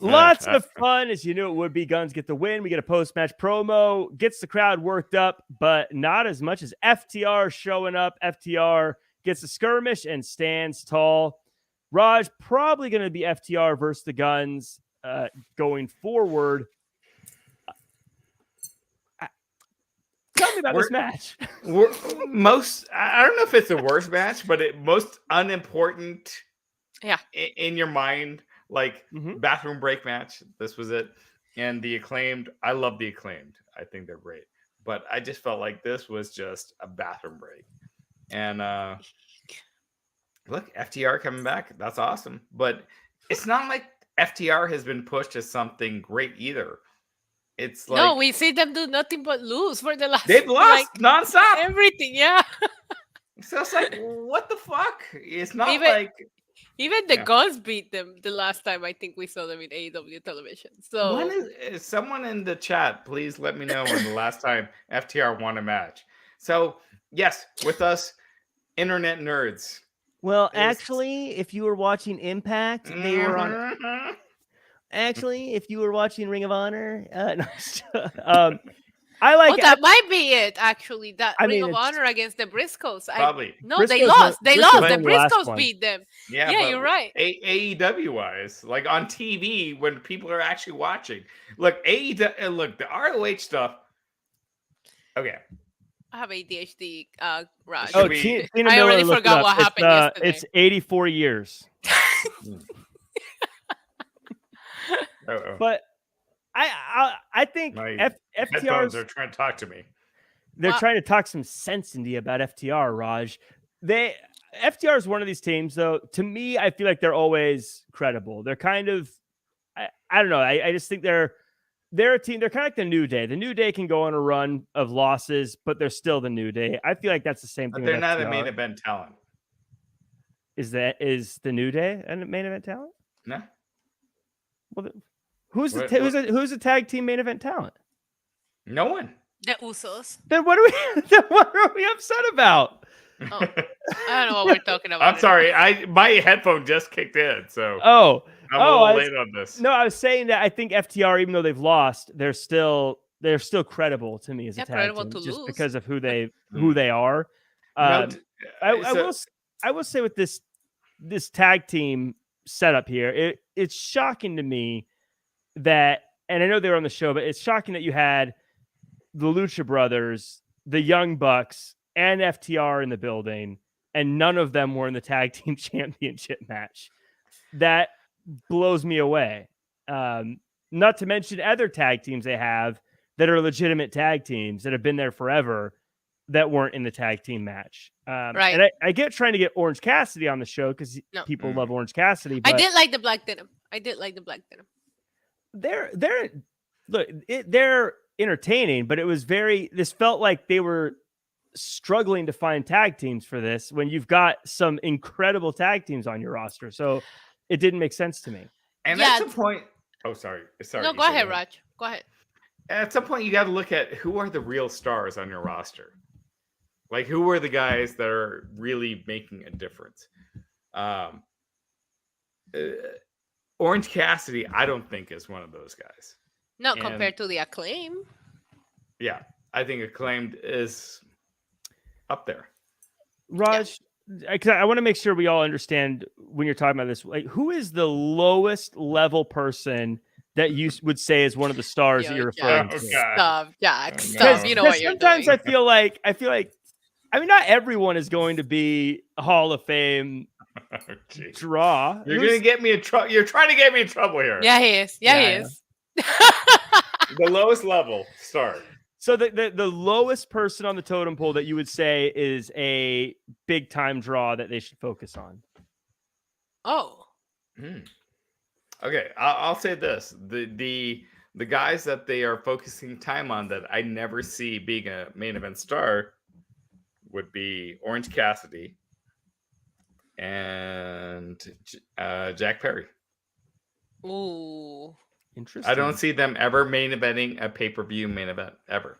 Lots of fun, as you knew it would be. Guns get the win. We get a post-match promo. Gets the crowd worked up, but not as much as FTR showing up. FTR gets a skirmish and stands tall. Raj, probably going to be FTR versus the Guns going forward. Tell me about this match. I don't know if it's the worst match, but most unimportant. Yeah. In your mind, like bathroom break match. This was it. And the Acclaimed. I love the Acclaimed. I think they're great. But I just felt like this was just a bathroom break. And look, FTR coming back. That's awesome. But it's not like FTR has been pushed as something great either. It's like, no, we see them do nothing but lose for the last. They've lost nonstop. Everything, yeah. So it's like, what the fuck? It's not even the Guns beat them the last time I think we saw them in AEW television. So when is someone in the chat, please let me know when the last time FTR won a match. So yes, with us internet nerds. Well, actually, if you were watching Impact, they were on. Actually, if you were watching Ring of Honor, I like. that might be it. Actually, Ring of Honor against the Briscoes. Probably. They lost. They lost. The Briscoes beat them. Yeah, you're right. AEW wise, like on TV when people are actually watching. Look, AEW. Look, the ROH stuff. Okay. I have ADHD, Raj. Oh, Tina Miller, I already forgot what happened yesterday. It's 84 years. But I think FTR are trying to talk to me. They're trying to talk some sense into you about FTR, Raj. FTR is one of these teams, though. To me, I feel like they're always credible. They're kind of, I don't know. I just think they're they're a team. They're kind of like the New Day. The New Day can go on a run of losses, but they're still the New Day. I feel like that's the same thing. But they're with not FTR. a main event talent. Is the New Day a main event talent? No. Well, who's the tag team main event talent? No one. The Usos. Then what are we upset about? Oh, I don't know what we're talking about. I'm sorry. My headphone just kicked in, so I'm a little late on this. No, I was saying that I think FTR, even though they've lost, they're still credible to me as a tag team, just because of who they are. I will say with this tag team setup here, it's shocking to me that, and I know they were on the show, but it's shocking that you had the Lucha Brothers, the Young Bucks, and FTR in the building, and none of them were in the tag team championship match. That blows me away. Not to mention other tag teams they have that are legitimate tag teams that have been there forever that weren't in the tag team match. Right. And I get trying to get Orange Cassidy on the show because people love Orange Cassidy. But I did like the black denim. They're entertaining, but this felt like they were struggling to find tag teams for this when you've got some incredible tag teams on your roster. So it didn't make sense to me. And at some point, sorry. No, go ahead, Raj. Go ahead. At some point, you got to look at who are the real stars on your roster. Like, who are the guys that are really making a difference? Orange Cassidy, I don't think is one of those guys. No, compared to the Acclaim. Yeah, I think Acclaimed is up there. Raj, I want to make sure we all understand when you're talking about this. Like, who is the lowest level person that you would say is one of the stars that you're referring to? Stop. You know what you're sometimes doing. I feel like, I mean, not everyone is going to be a Hall of Fame draw. You're going to get me in trouble. You're trying to get me in trouble here. Yeah, he is. He is. The lowest level star. So the lowest person on the totem pole that you would say is a big time draw that they should focus on. Oh. Okay, I'll say this: the guys that they are focusing time on that I never see being a main event star would be Orange Cassidy and Jack Perry. Ooh. Interesting. I don't see them ever main eventing a pay-per-view main event ever.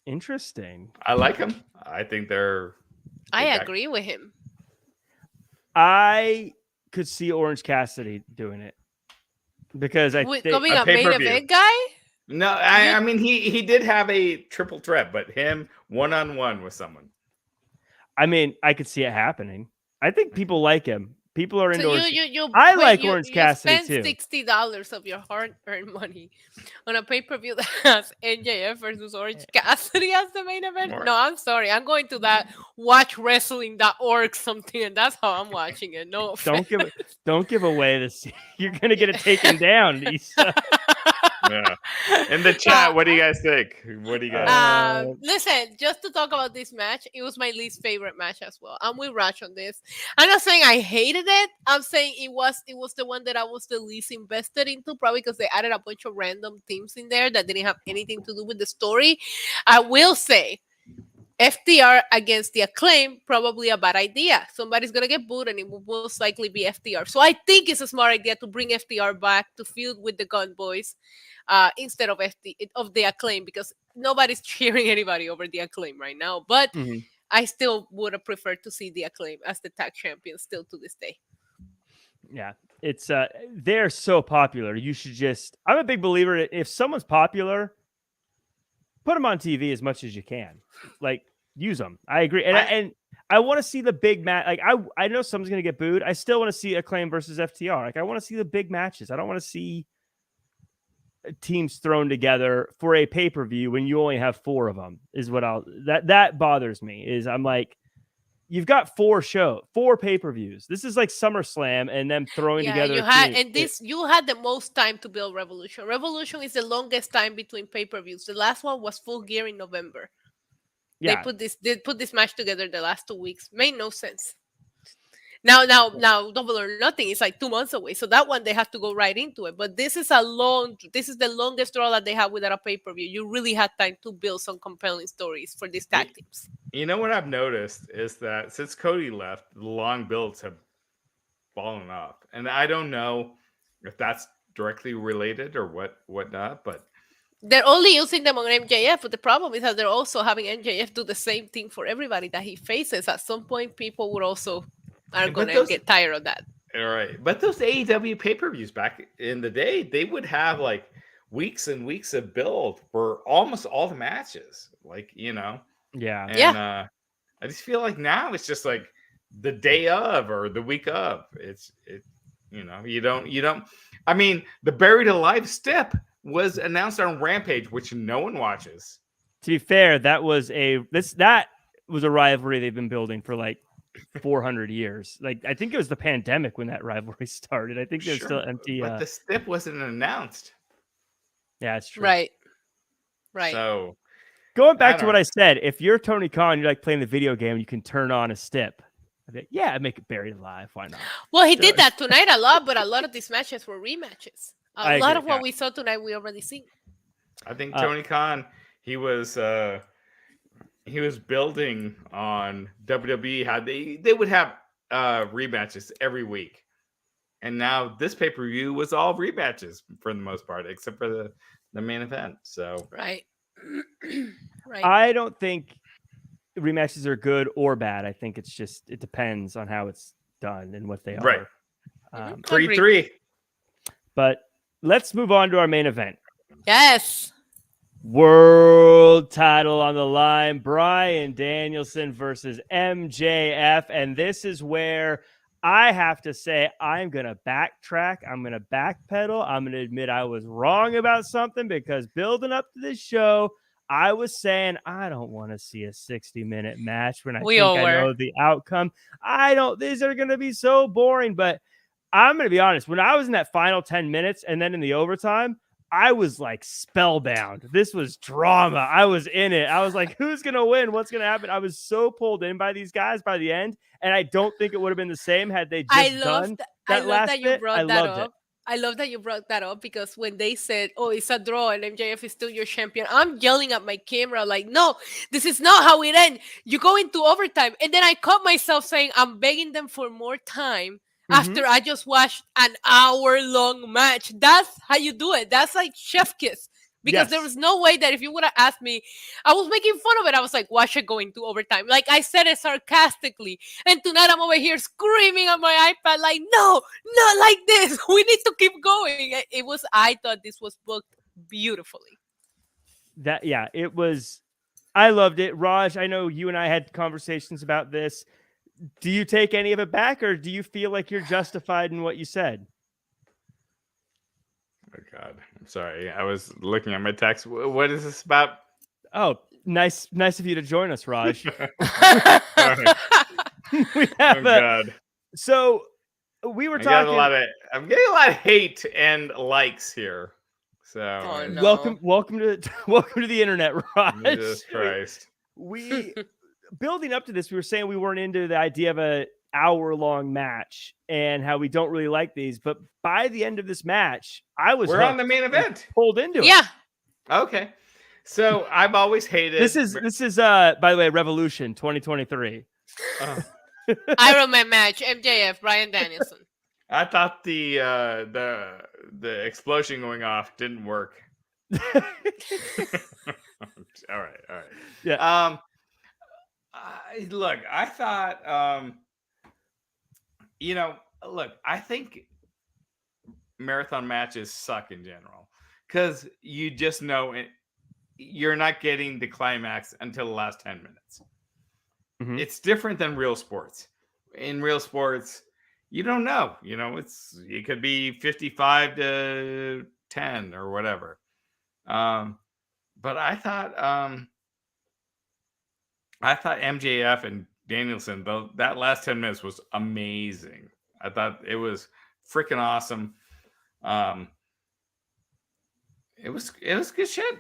Interesting. I like them. I think they're. I agree with him. I could see Orange Cassidy doing it because I think becoming a main event guy. No, I mean he did have a triple threat, but him one-on-one with someone. I mean, I could see it happening. I think people like him. People are into Orange. I like Orange Cassidy too. You spend $60 of your hard-earned money on a pay-per-view that has NJF versus Orange Cassidy as the main event. No, I'm sorry. I'm going to that watchwrestling.org something, and that's how I'm watching it. No, don't give away this. You're gonna get it taken down, Lisa. Yeah. In the chat, what do you guys think? What do you guys listen, just to talk about this match, it was my least favorite match as well. I'm with Raj on this. I'm not saying I hated it. I'm saying it was the one that I was the least invested into, probably because they added a bunch of random themes in there that didn't have anything to do with the story. I will say FTR against the Acclaim, probably a bad idea. Somebody's going to get booed and it will most likely be FTR. So I think it's a smart idea to bring FTR back to feud with the Gun Boys instead of the Acclaim, because nobody's cheering anybody over the Acclaim right now. But I still would have preferred to see the Acclaim as the tag champions still to this day. Yeah, it's they're so popular. You should I'm a big believer that if someone's popular, put them on TV as much as you can. Like, use them. I agree. And I want to see the big match. Like, I know someone's going to get booed. I still want to see Acclaim versus FTR. Like, I want to see the big matches. I don't want to see teams thrown together for a pay-per-view when you only have 4 of them is what that bothers me. Is I'm like, you've got 4 pay-per-views. This is like SummerSlam and them throwing together. You had the most time to build Revolution. Revolution is the longest time between pay-per-views. The last one was Full Gear in November. Yeah. They put this match together the last 2 weeks. Made no sense. Now, Double or Nothing is like 2 months away, so that one they have to go right into it. But this is the longest draw that they have without a pay-per-view. You really had time to build some compelling stories for these tag teams. You know what I've noticed is that since Cody left, the long builds have fallen off, and I don't know if that's directly related or whatnot, but they're only using them on MJF, but the problem is that they're also having MJF do the same thing for everybody that he faces. At some point, people would also are going to get tired of that. All right. But those AEW pay-per-views back in the day, they would have like weeks and weeks of build for almost all the matches. Like, you know. Yeah. And I just feel like now it's just like the day of or the week of. You don't I mean, the Buried Alive step was announced on Rampage, which no one watches. To be fair, that was a rivalry they've been building for like 400 years. Like, I think it was the pandemic when that rivalry started. I think it was still empty. But the step wasn't announced. Yeah, that's true. Right. So going back to what I said, if you're Tony Khan, you're like playing the video game, you can turn on a step. I'd make it Buried Alive. Why not? Well, he did that tonight a lot, but a lot of these matches were rematches. A lot of what we saw tonight, we already seen. I think Tony Khan, he was building on WWE how they would have rematches every week, and now this pay-per-view was all rematches for the most part, except for the main event. So right. I don't think rematches are good or bad. I think it depends on how it's done and what they are. Right. 3-3. But let's move on to our main event. Yes. World title on the line. Bryan Danielson versus MJF. And this is where I have to say I'm going to backtrack. I'm going to backpedal. I'm going to admit I was wrong about something, because building up to this show, I was saying I don't want to see a 60-minute match when I know the outcome. These are going to be so boring. But I'm going to be honest. When I was in that final 10 minutes and then in the overtime, I was like spellbound. This was drama. I was in it. I was like, who's going to win? What's going to happen? I was so pulled in by these guys by the end. And I don't think it would have been the same had they just done that last bit. I loved it. I love that you brought that up, because when they said, oh, it's a draw and MJF is still your champion, I'm yelling at my camera like, no, this is not how it ends. You go into overtime. And then I caught myself saying, I'm begging them for more time after I just watched an hour-long match. That's how you do it. That's like chef kiss. Because there was no way that if you would have asked me, I was making fun of it. I was like, watch it going to overtime. Like, I said it sarcastically. And tonight I'm over here screaming on my iPad like, no, not like this. We need to keep going. I thought this was booked beautifully. It was. I loved it. Raj, I know you and I had conversations about this. Do you take any of it back, or do you feel like you're justified in what you said? Oh God, I'm sorry. I was looking at my text. What is this about? Oh, nice of you to join us, Raj. God. So we were talking. I'm getting a lot of hate and likes here. So welcome to the internet, Raj. Jesus Christ. Building up to this, we were saying we weren't into the idea of an hour-long match and how we don't really like these. But by the end of this match, we're on the main event, pulled into it. Yeah. Okay. So I've always hated this is by the way, Revolution 2023. Iron Man match, MJF, Bryan Danielson. I thought the explosion going off didn't work. All right. Yeah. Look, I thought, I think marathon matches suck in general, because you just know you're not getting the climax until the last 10 minutes. Mm-hmm. It's different than real sports. In real sports, you don't know. It could be 55-10 or whatever. But I thought MJF and Danielson, that last 10 minutes was amazing. I thought it was freaking awesome. It was good shit.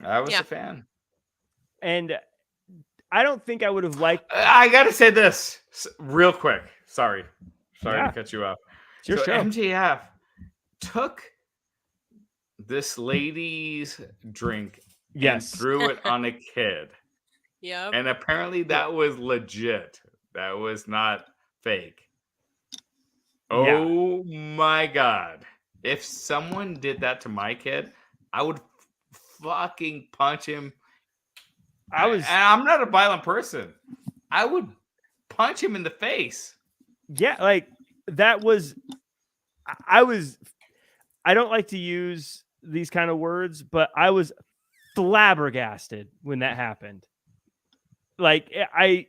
I was a fan. And I don't think I would have liked. I got to say this real quick. Sorry to cut you off. It's your show. MJF took this lady's drink and threw it on a kid. Yeah. And apparently that was legit. That was not fake. Oh my God. If someone did that to my kid, I would fucking punch him. And I'm not a violent person. I would punch him in the face. Yeah, like that was I don't like to use these kind of words, but I was flabbergasted when that happened. Like I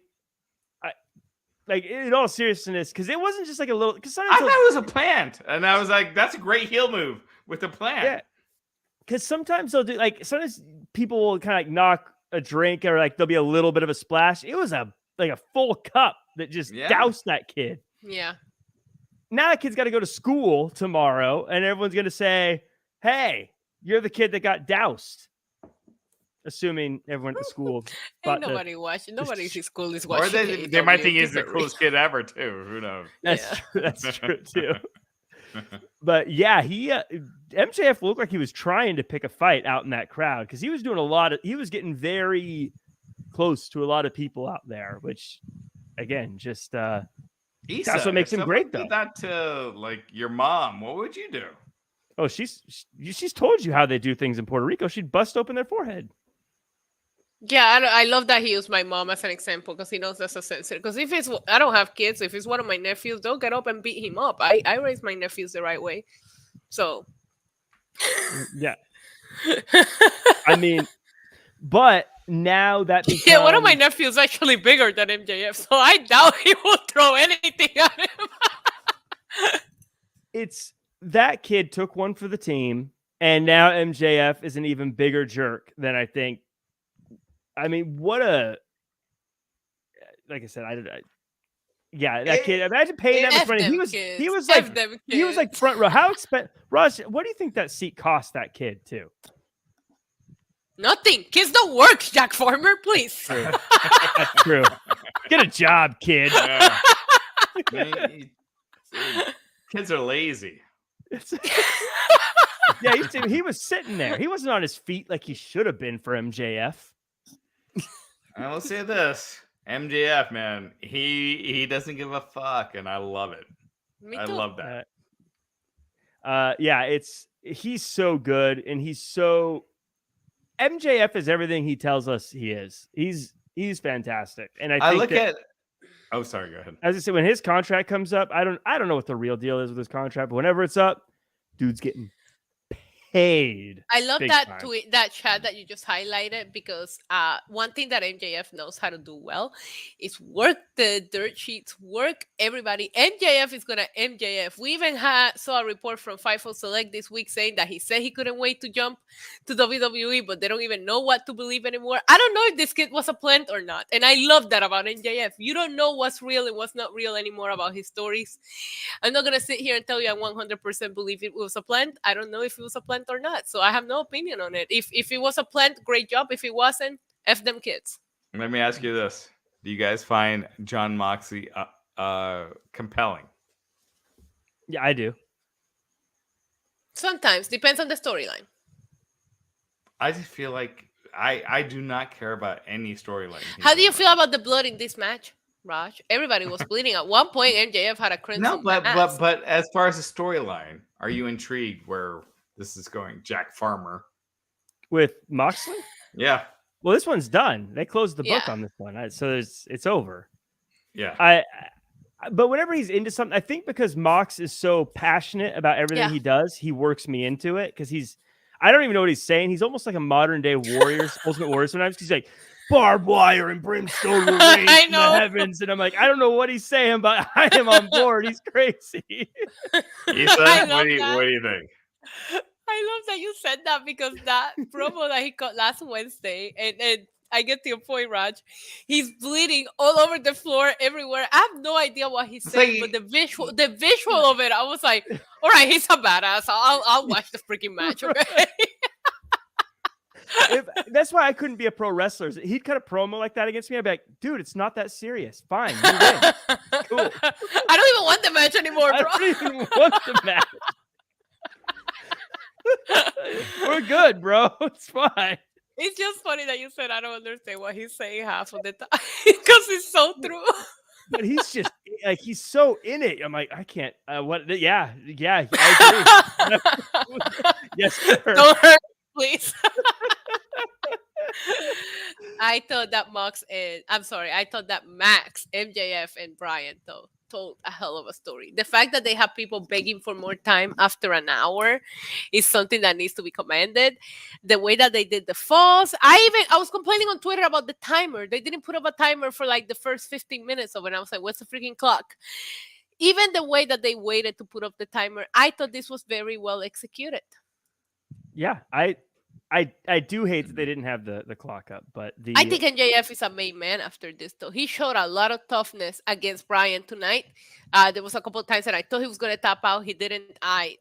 like in all seriousness, because it wasn't just like a little. Because I thought it was a plant, and I was like, "That's a great heel move with the plant." Yeah, because sometimes they'll do like sometimes people will kind of like knock a drink or like there'll be a little bit of a splash. It was a full cup that just doused that kid. Yeah. Now that kid's got to go to school tomorrow, and everyone's gonna say, "Hey, you're the kid that got doused." Assuming everyone at the school. Ain't nobody watching. Nobody in school is watching. Or they might think he's the coolest kid ever too. Who knows? That's true too. But yeah, MJF looked like he was trying to pick a fight out in that crowd because he was doing he was getting very close to a lot of people out there, which again, just Issa, that's what makes him great though. Did that to like your mom, what would you do? Oh, she's told you how they do things in Puerto Rico. She'd bust open their forehead. Yeah, I love that he used my mom as an example because he knows that's a sensitive. Because if it's, I don't have kids. If it's one of my nephews, they'll get up and beat him up. I raise my nephews the right way. So, yeah. I mean, but now that becomes... one of my nephews is actually bigger than MJF, so I doubt he will throw anything at him. It's that kid took one for the team, and now MJF is an even bigger jerk than I think. I mean, what a, like I said, that kid, imagine paying that much money. He was like front row. How expensive, Raj, what do you think that seat cost that kid too? Nothing. Kids don't work, Jack Farmer, please. True. That's true. Get a job, kid. Yeah. Kids are lazy. Yeah, he was sitting there. He wasn't on his feet like he should have been for MJF. I will say this, MJF, man, he doesn't give a fuck, and I love it. I love that. Yeah, he's so good, and MJF is everything he tells us he is. He's fantastic, and I look at. Oh, sorry. Go ahead. As I said, when his contract comes up, I don't know what the real deal is with his contract, but whenever it's up, dude's getting paid. I love that tweet, that chat that you just highlighted, because one thing that MJF knows how to do well is work the dirt sheets, work everybody. MJF is gonna MJF. We even saw a report from FIFO Select this week saying that he said he couldn't wait to jump to WWE, but they don't even know what to believe anymore. I don't know if this kid was a plant or not, and I love that about MJF. You don't know what's real and what's not real anymore about his stories. I'm not gonna sit here and tell you I 100% believe it was a plant. I don't know if it was a plant or not, so I have no opinion on it. If it was a plant, great job. If it wasn't, F them kids. Let me ask you this: do you guys find Jon Moxley compelling? Yeah, I do. Sometimes, depends on the storyline. I just feel like I do not care about any storyline. How do you feel about the blood in this match, Raj? Everybody was bleeding at one point. MJF had a crimson. No, but as far as the storyline, are you intrigued where this is going? Jack Farmer with Moxley? Yeah. Well, this one's done. They closed the book on this one, so it's over. Yeah. But whenever he's into something, I think because Mox is so passionate about everything he does, he works me into it because I don't even know what he's saying. He's almost like a modern day warrior, Ultimate Warrior sometimes. He's like, barbed wire and brimstone will reign in the heavens. And I'm like, I don't know what he's saying, but I am on board. He's crazy. What do you think? I love that you said that, because that promo that he got last Wednesday, and I get to your point, Raj. He's bleeding all over the floor, everywhere. I have no idea what he's saying, but the visual of it, I was like, all right, he's a badass. I'll watch the freaking match. Okay. That's why I couldn't be a pro wrestler. He'd cut a promo like that against me. I'd be like, dude, it's not that serious. Fine, you win. Cool. I don't even want the match anymore, bro. I don't even want the match. We're good, bro. It's fine. It's just funny that you said I don't understand what he's saying half of the time because it's so true. But he's just like, he's so in it. I'm like, I can't. What? Yeah, I agree. Yes, sir. Don't hurt, please. I thought that Max, MJF, and Brian told a hell of a story. The fact that they have people begging for more time after an hour is something that needs to be commended. The way that they did the falls, I was complaining on Twitter about the timer. They didn't put up a timer for like the first 15 minutes of it. I was like, what's the freaking clock? Even the way that they waited to put up the timer, I thought this was very well executed. Yeah, I do hate that they didn't have the clock up, but I think MJF is a main man after this, though. He showed a lot of toughness against Brian tonight. There was a couple of times that I thought he was going to tap out. He didn't. I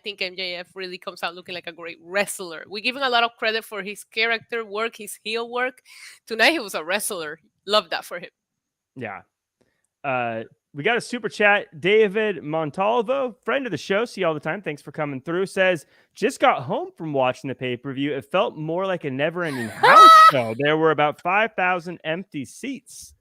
think MJF really comes out looking like a great wrestler. We give him a lot of credit for his character work, his heel work. Tonight, he was a wrestler. Love that for him. Yeah. We got a super chat. David Montalvo, friend of the show, see you all the time. Thanks for coming through. Says, just got home from watching the pay-per-view. It felt more like a never-ending house show. There were about 5,000 empty seats.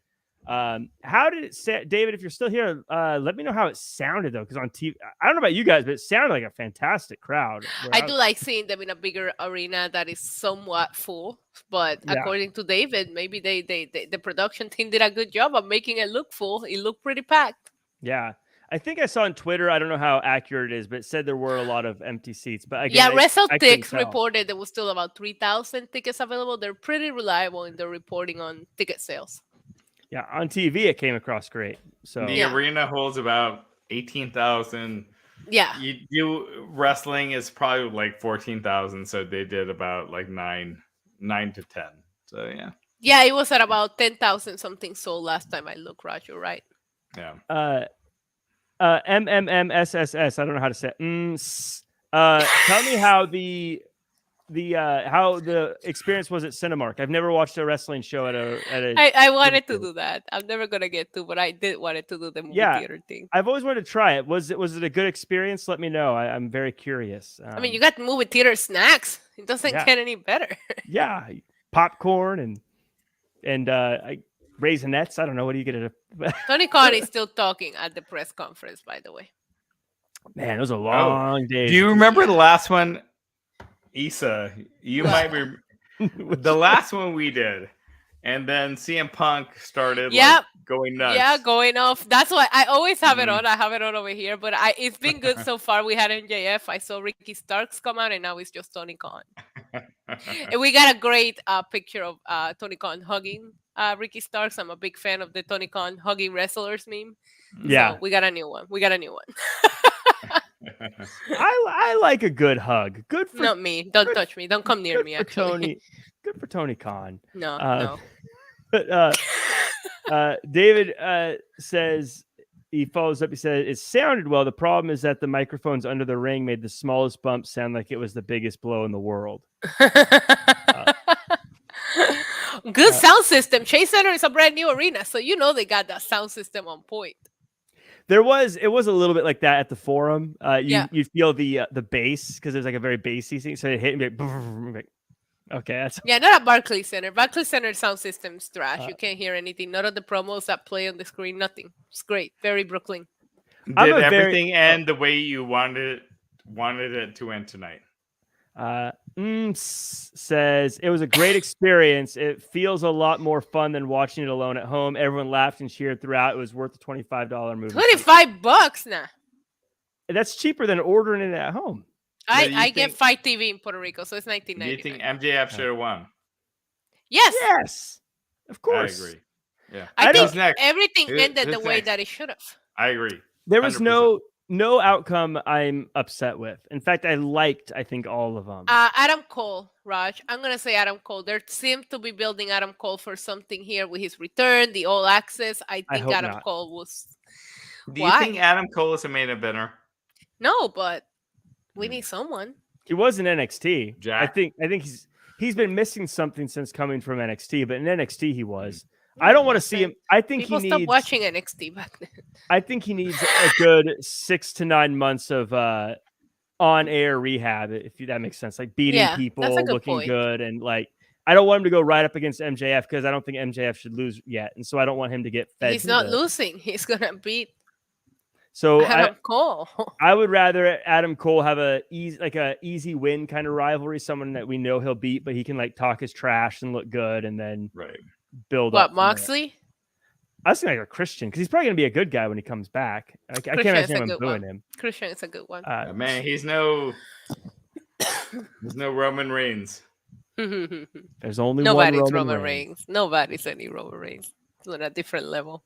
How did it sound? David, if you're still here, let me know how it sounded, though, because on TV, I don't know about you guys, but it sounded like a fantastic crowd. I do like seeing them in a bigger arena that is somewhat full. But according to David, maybe the production team did a good job of making it look full. It looked pretty packed. Yeah. I think I saw on Twitter, I don't know how accurate it is, but it said there were a lot of empty seats. But again, WrestleTix reported there was still about 3,000 tickets available. They're pretty reliable in their reporting on ticket sales. Yeah, on TV it came across great. So the arena holds about 18,000. Yeah. You do wrestling is probably like 14,000, so they did about like 9 to 10. So yeah. Yeah, it was at about 10,000 something sold last time I looked, Raj, you're right. Yeah. MMMSSS, I don't know how to say it. Tell me how how the experience was at Cinemark. I've never watched a wrestling show at a I wanted to do that. I'm never gonna get to, but I did wanted to do the movie theater thing. I've always wanted to try it. Was it a good experience? Let me know. I'm very curious. I mean, you got movie theater snacks. It doesn't get any better. Yeah, popcorn and Raisinets. I don't know. What do you get at Tony Khan is still talking at the press conference, by the way. Man, it was a long day. Do you remember the last one? Issa, you might be the last one we did, and then CM Punk started going nuts. Yeah, going off. That's why I always have it on. I have it on over here, but it's been good so far. We had MJF. I saw Ricky Starks come out, and now it's just Tony Khan. And we got a great picture of Tony Khan hugging Ricky Starks. I'm a big fan of the Tony Khan hugging wrestlers meme. Yeah, so we got a new one. I like a good hug. Good for not me. Don't touch me. Don't come near me. Actually, good for Tony Khan. No. David says he follows up. He said it sounded well. The problem is that the microphones under the ring made the smallest bump sound like it was the biggest blow in the world. Good sound system. Chase Center is a brand new arena, so you know they got that sound system on point. It was a little bit like that at the Forum. You feel the bass because there's like a very bassy thing. So it hit me like, okay, that's not at Barclays Center. Barclays Center sound system's trash. You can't hear anything. None of the promos that play on the screen. Nothing. It's great. Very Brooklyn. Did everything end the way you wanted it to end tonight? Says it was a great experience. It feels a lot more fun than watching it alone at home. Everyone laughed and cheered throughout. It was worth the $25 movie. $25 now. That's cheaper than ordering it at home. I get Fight TV in Puerto Rico, so it's $19.99. Do you think MJF should have won? Yes, of course. I agree. Yeah, I think everything ended the way that it should have. I agree. There was 100%. No outcome I'm upset with. In fact, I think all of them. Adam Cole, Raj. I'm going to say Adam Cole. There seems to be building Adam Cole for something here with his return, the All Access. I think Adam Cole was... Do you think Adam Cole is a main eventer? No, but we need someone. He was in NXT. Jack? I think he's been missing something since coming from NXT, but in NXT he was. I don't want to see him. I think people he stopped needs watching NXT back then. I think he needs a good 6 to 9 months of on-air rehab, if that makes sense. Like beating people, that's a good looking point. good, and like I don't want him to go right up against MJF because I don't think MJF should lose yet, and so I don't want him to get fed. He's not losing. He's gonna beat. So Adam Cole. I would rather Adam Cole have a easy win kind of rivalry, someone that we know he'll beat, but he can like talk his trash and look good, and then build up. What, Moxley? I was thinking like a Christian because he's probably gonna be a good guy when he comes back. I can't imagine him booing him. Christian is a good one. Man, he's no Roman Reigns. There's only nobody's one Roman Reigns. Nobody's any Roman Reigns. It's on a different level.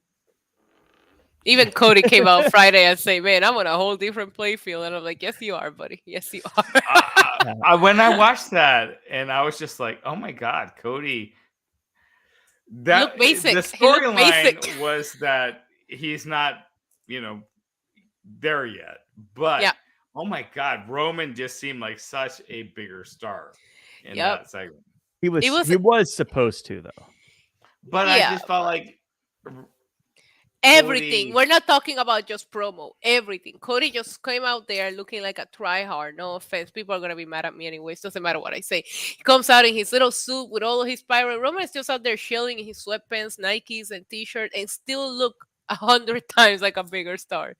Even Cody came out Friday and say, "Man, I'm on a whole different play field," and I'm like, "Yes, you are, buddy. Yes, you are." When I watched that, and I was just like, "Oh my God, Cody!" Look basic. The storyline was that he's not, there yet. But oh my God, Roman just seemed like such a bigger star in that segment. He was supposed to though. But I just felt like everything. We're not talking about just promo. Everything. Cody just came out there looking like a tryhard. No offense. People are going to be mad at me anyways. Doesn't matter what I say. He comes out in his little suit with all of his pirate. Roman is just out there chilling in his sweatpants, Nikes, and t-shirt and still look 100 times like a bigger star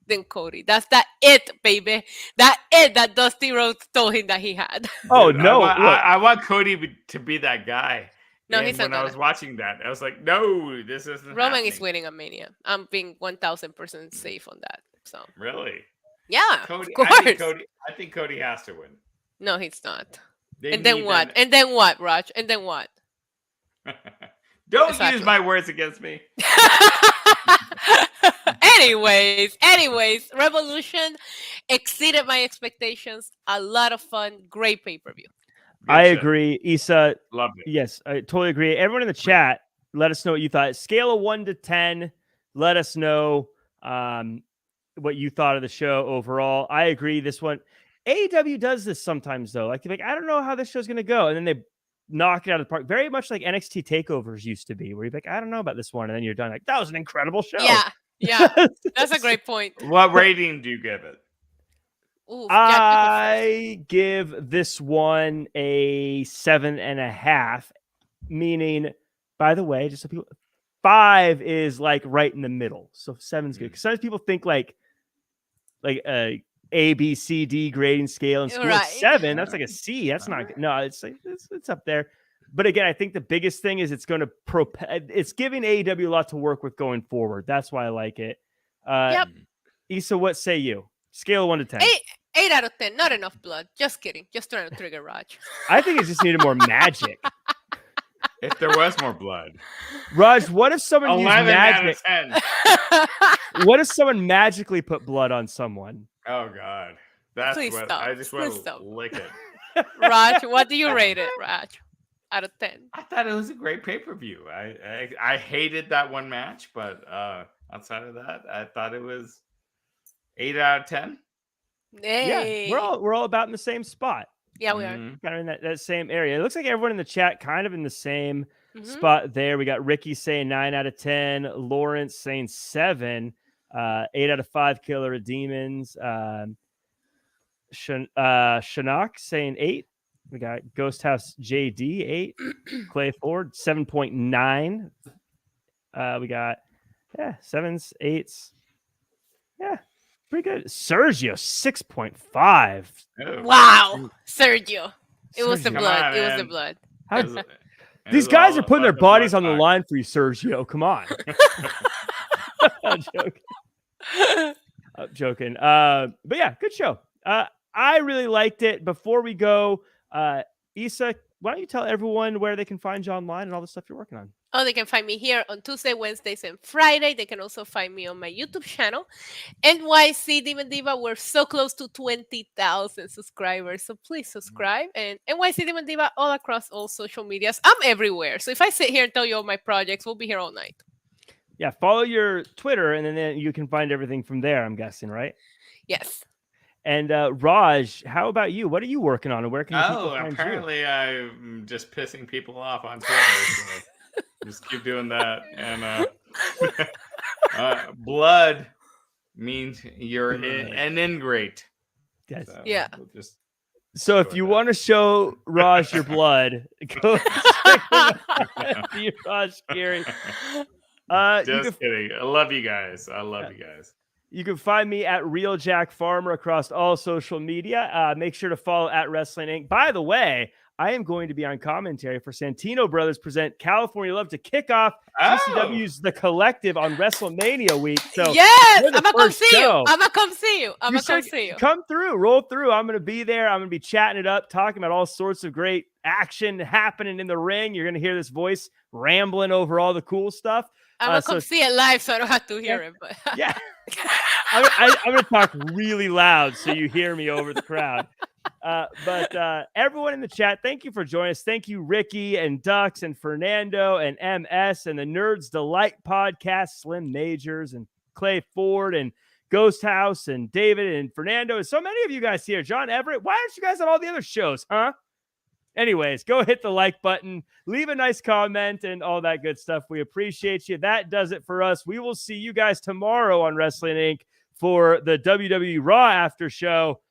than Cody. That's it, baby. That Dusty Rhodes told him that he had. Oh, no. I want Cody to be that guy. No, he's when I was watching that, I was like, no, this isn't Roman happening. is winning a Mania. I'm being 1,000% safe on that. So really? Yeah, Cody, of course. I think Cody has to win. No, he's not. And then what? And then what, Raj? And then what? Don't use my words against me. Anyways, Revolution exceeded my expectations. A lot of fun. Great pay-per-view. I agree. Issa, loved it. Yes, I totally agree. Everyone in the chat, let us know what you thought. Scale of 1 to 10. Let us know what you thought of the show overall. I agree. This one, AEW does this sometimes though. Like I don't know how this show's gonna go, and then they knock it out of the park. Very much like NXT takeovers used to be, where you're like, I don't know about this one, and then you're done. Like that was an incredible show. Yeah, that's a great point. What rating do you give it? Ooh, I give this one a 7.5, meaning, by the way, just so people, 5 is like right in the middle. So 7's good. Because sometimes people think like a B, C, D grading scale and school 7. That's like a C. That's not good. No, it's like it's up there. But again, I think the biggest thing is it's going to it's giving AEW a lot to work with going forward. That's why I like it. Issa, what say you? Scale of 1 to 10. 8 out of 10. Not enough blood. Just kidding. Just trying to trigger Raj. I think it just needed more magic. If there was more blood. Raj, what if someone used magic? What if someone magically put blood on someone? Oh God. That's Please what stop. I just want to lick it. Raj, what do you rate it, Raj? Out of 10. I thought it was a great pay-per-view. I hated that one match, but outside of that, I thought it was 8 out of 10. Hey. Yeah, we're all about in the same spot. Yeah, we are. Kind of in that same area. It looks like everyone in the chat kind of in the same spot there. We got Ricky saying 9 out of 10, Lawrence saying 7, 8 out of 5 Killer of Demons, Shinnok saying 8. We got Ghost House JD 8, Clay Ford 7.9. We got 7s, 8s. Yeah. Pretty good. Sergio, 6.5. Oh. Wow. Sergio. It was the blood. It was the blood. These guys are putting their bodies on the line for you, Sergio. Come on. I'm joking. I'm joking. But yeah, good show. I really liked it. Before we go, Issa, why don't you tell everyone where they can find you online and all the stuff you're working on? Oh, they can find me here on Tuesday, Wednesdays, and Friday. They can also find me on my YouTube channel, NYC Demon Diva. We're so close to 20,000 subscribers, so please subscribe. And NYC Demon Diva all across all social medias. I'm everywhere. So if I sit here and tell you all my projects, we'll be here all night. Yeah, follow your Twitter, and then you can find everything from there, I'm guessing, right? Yes. And Raj, how about you? What are you working on? And where can people find apparently I'm just pissing people off on Twitter. So just keep doing that. And blood means you're an ingrate. Yes. So Yeah. we'll just So if you want to show Raj your blood, go see Raj Giri. Just kidding. I love you guys. I love you guys. You can find me at Real Jack Farmer across all social media. Make sure to follow at Wrestling Inc. By the way, I am going to be on commentary for Santino Brothers present California Love to kick off GCW's The Collective on WrestleMania week. So yes, I'm gonna come see you. I'm gonna come see you. I'm gonna come see you. Come through, roll through. I'm gonna be there. I'm gonna be chatting it up, talking about all sorts of great action happening in the ring. You're gonna hear this voice rambling over all the cool stuff. I'm gonna come see it live, so I don't have to hear it. But yeah, I'm gonna talk really loud so you hear me over the crowd. But everyone in the chat, thank you for joining us. Thank you, Ricky and Dux and Fernando and MS and the Nerds Delight podcast, Slim Majors and Clay Ford and Ghost House and David and Fernando and so many of you guys here. John Everett, why aren't you guys on all the other shows, huh? Anyways, go hit the like button, leave a nice comment and all that good stuff. We appreciate you. That does it for us. We will see you guys tomorrow on Wrestling Inc. for the WWE Raw after show.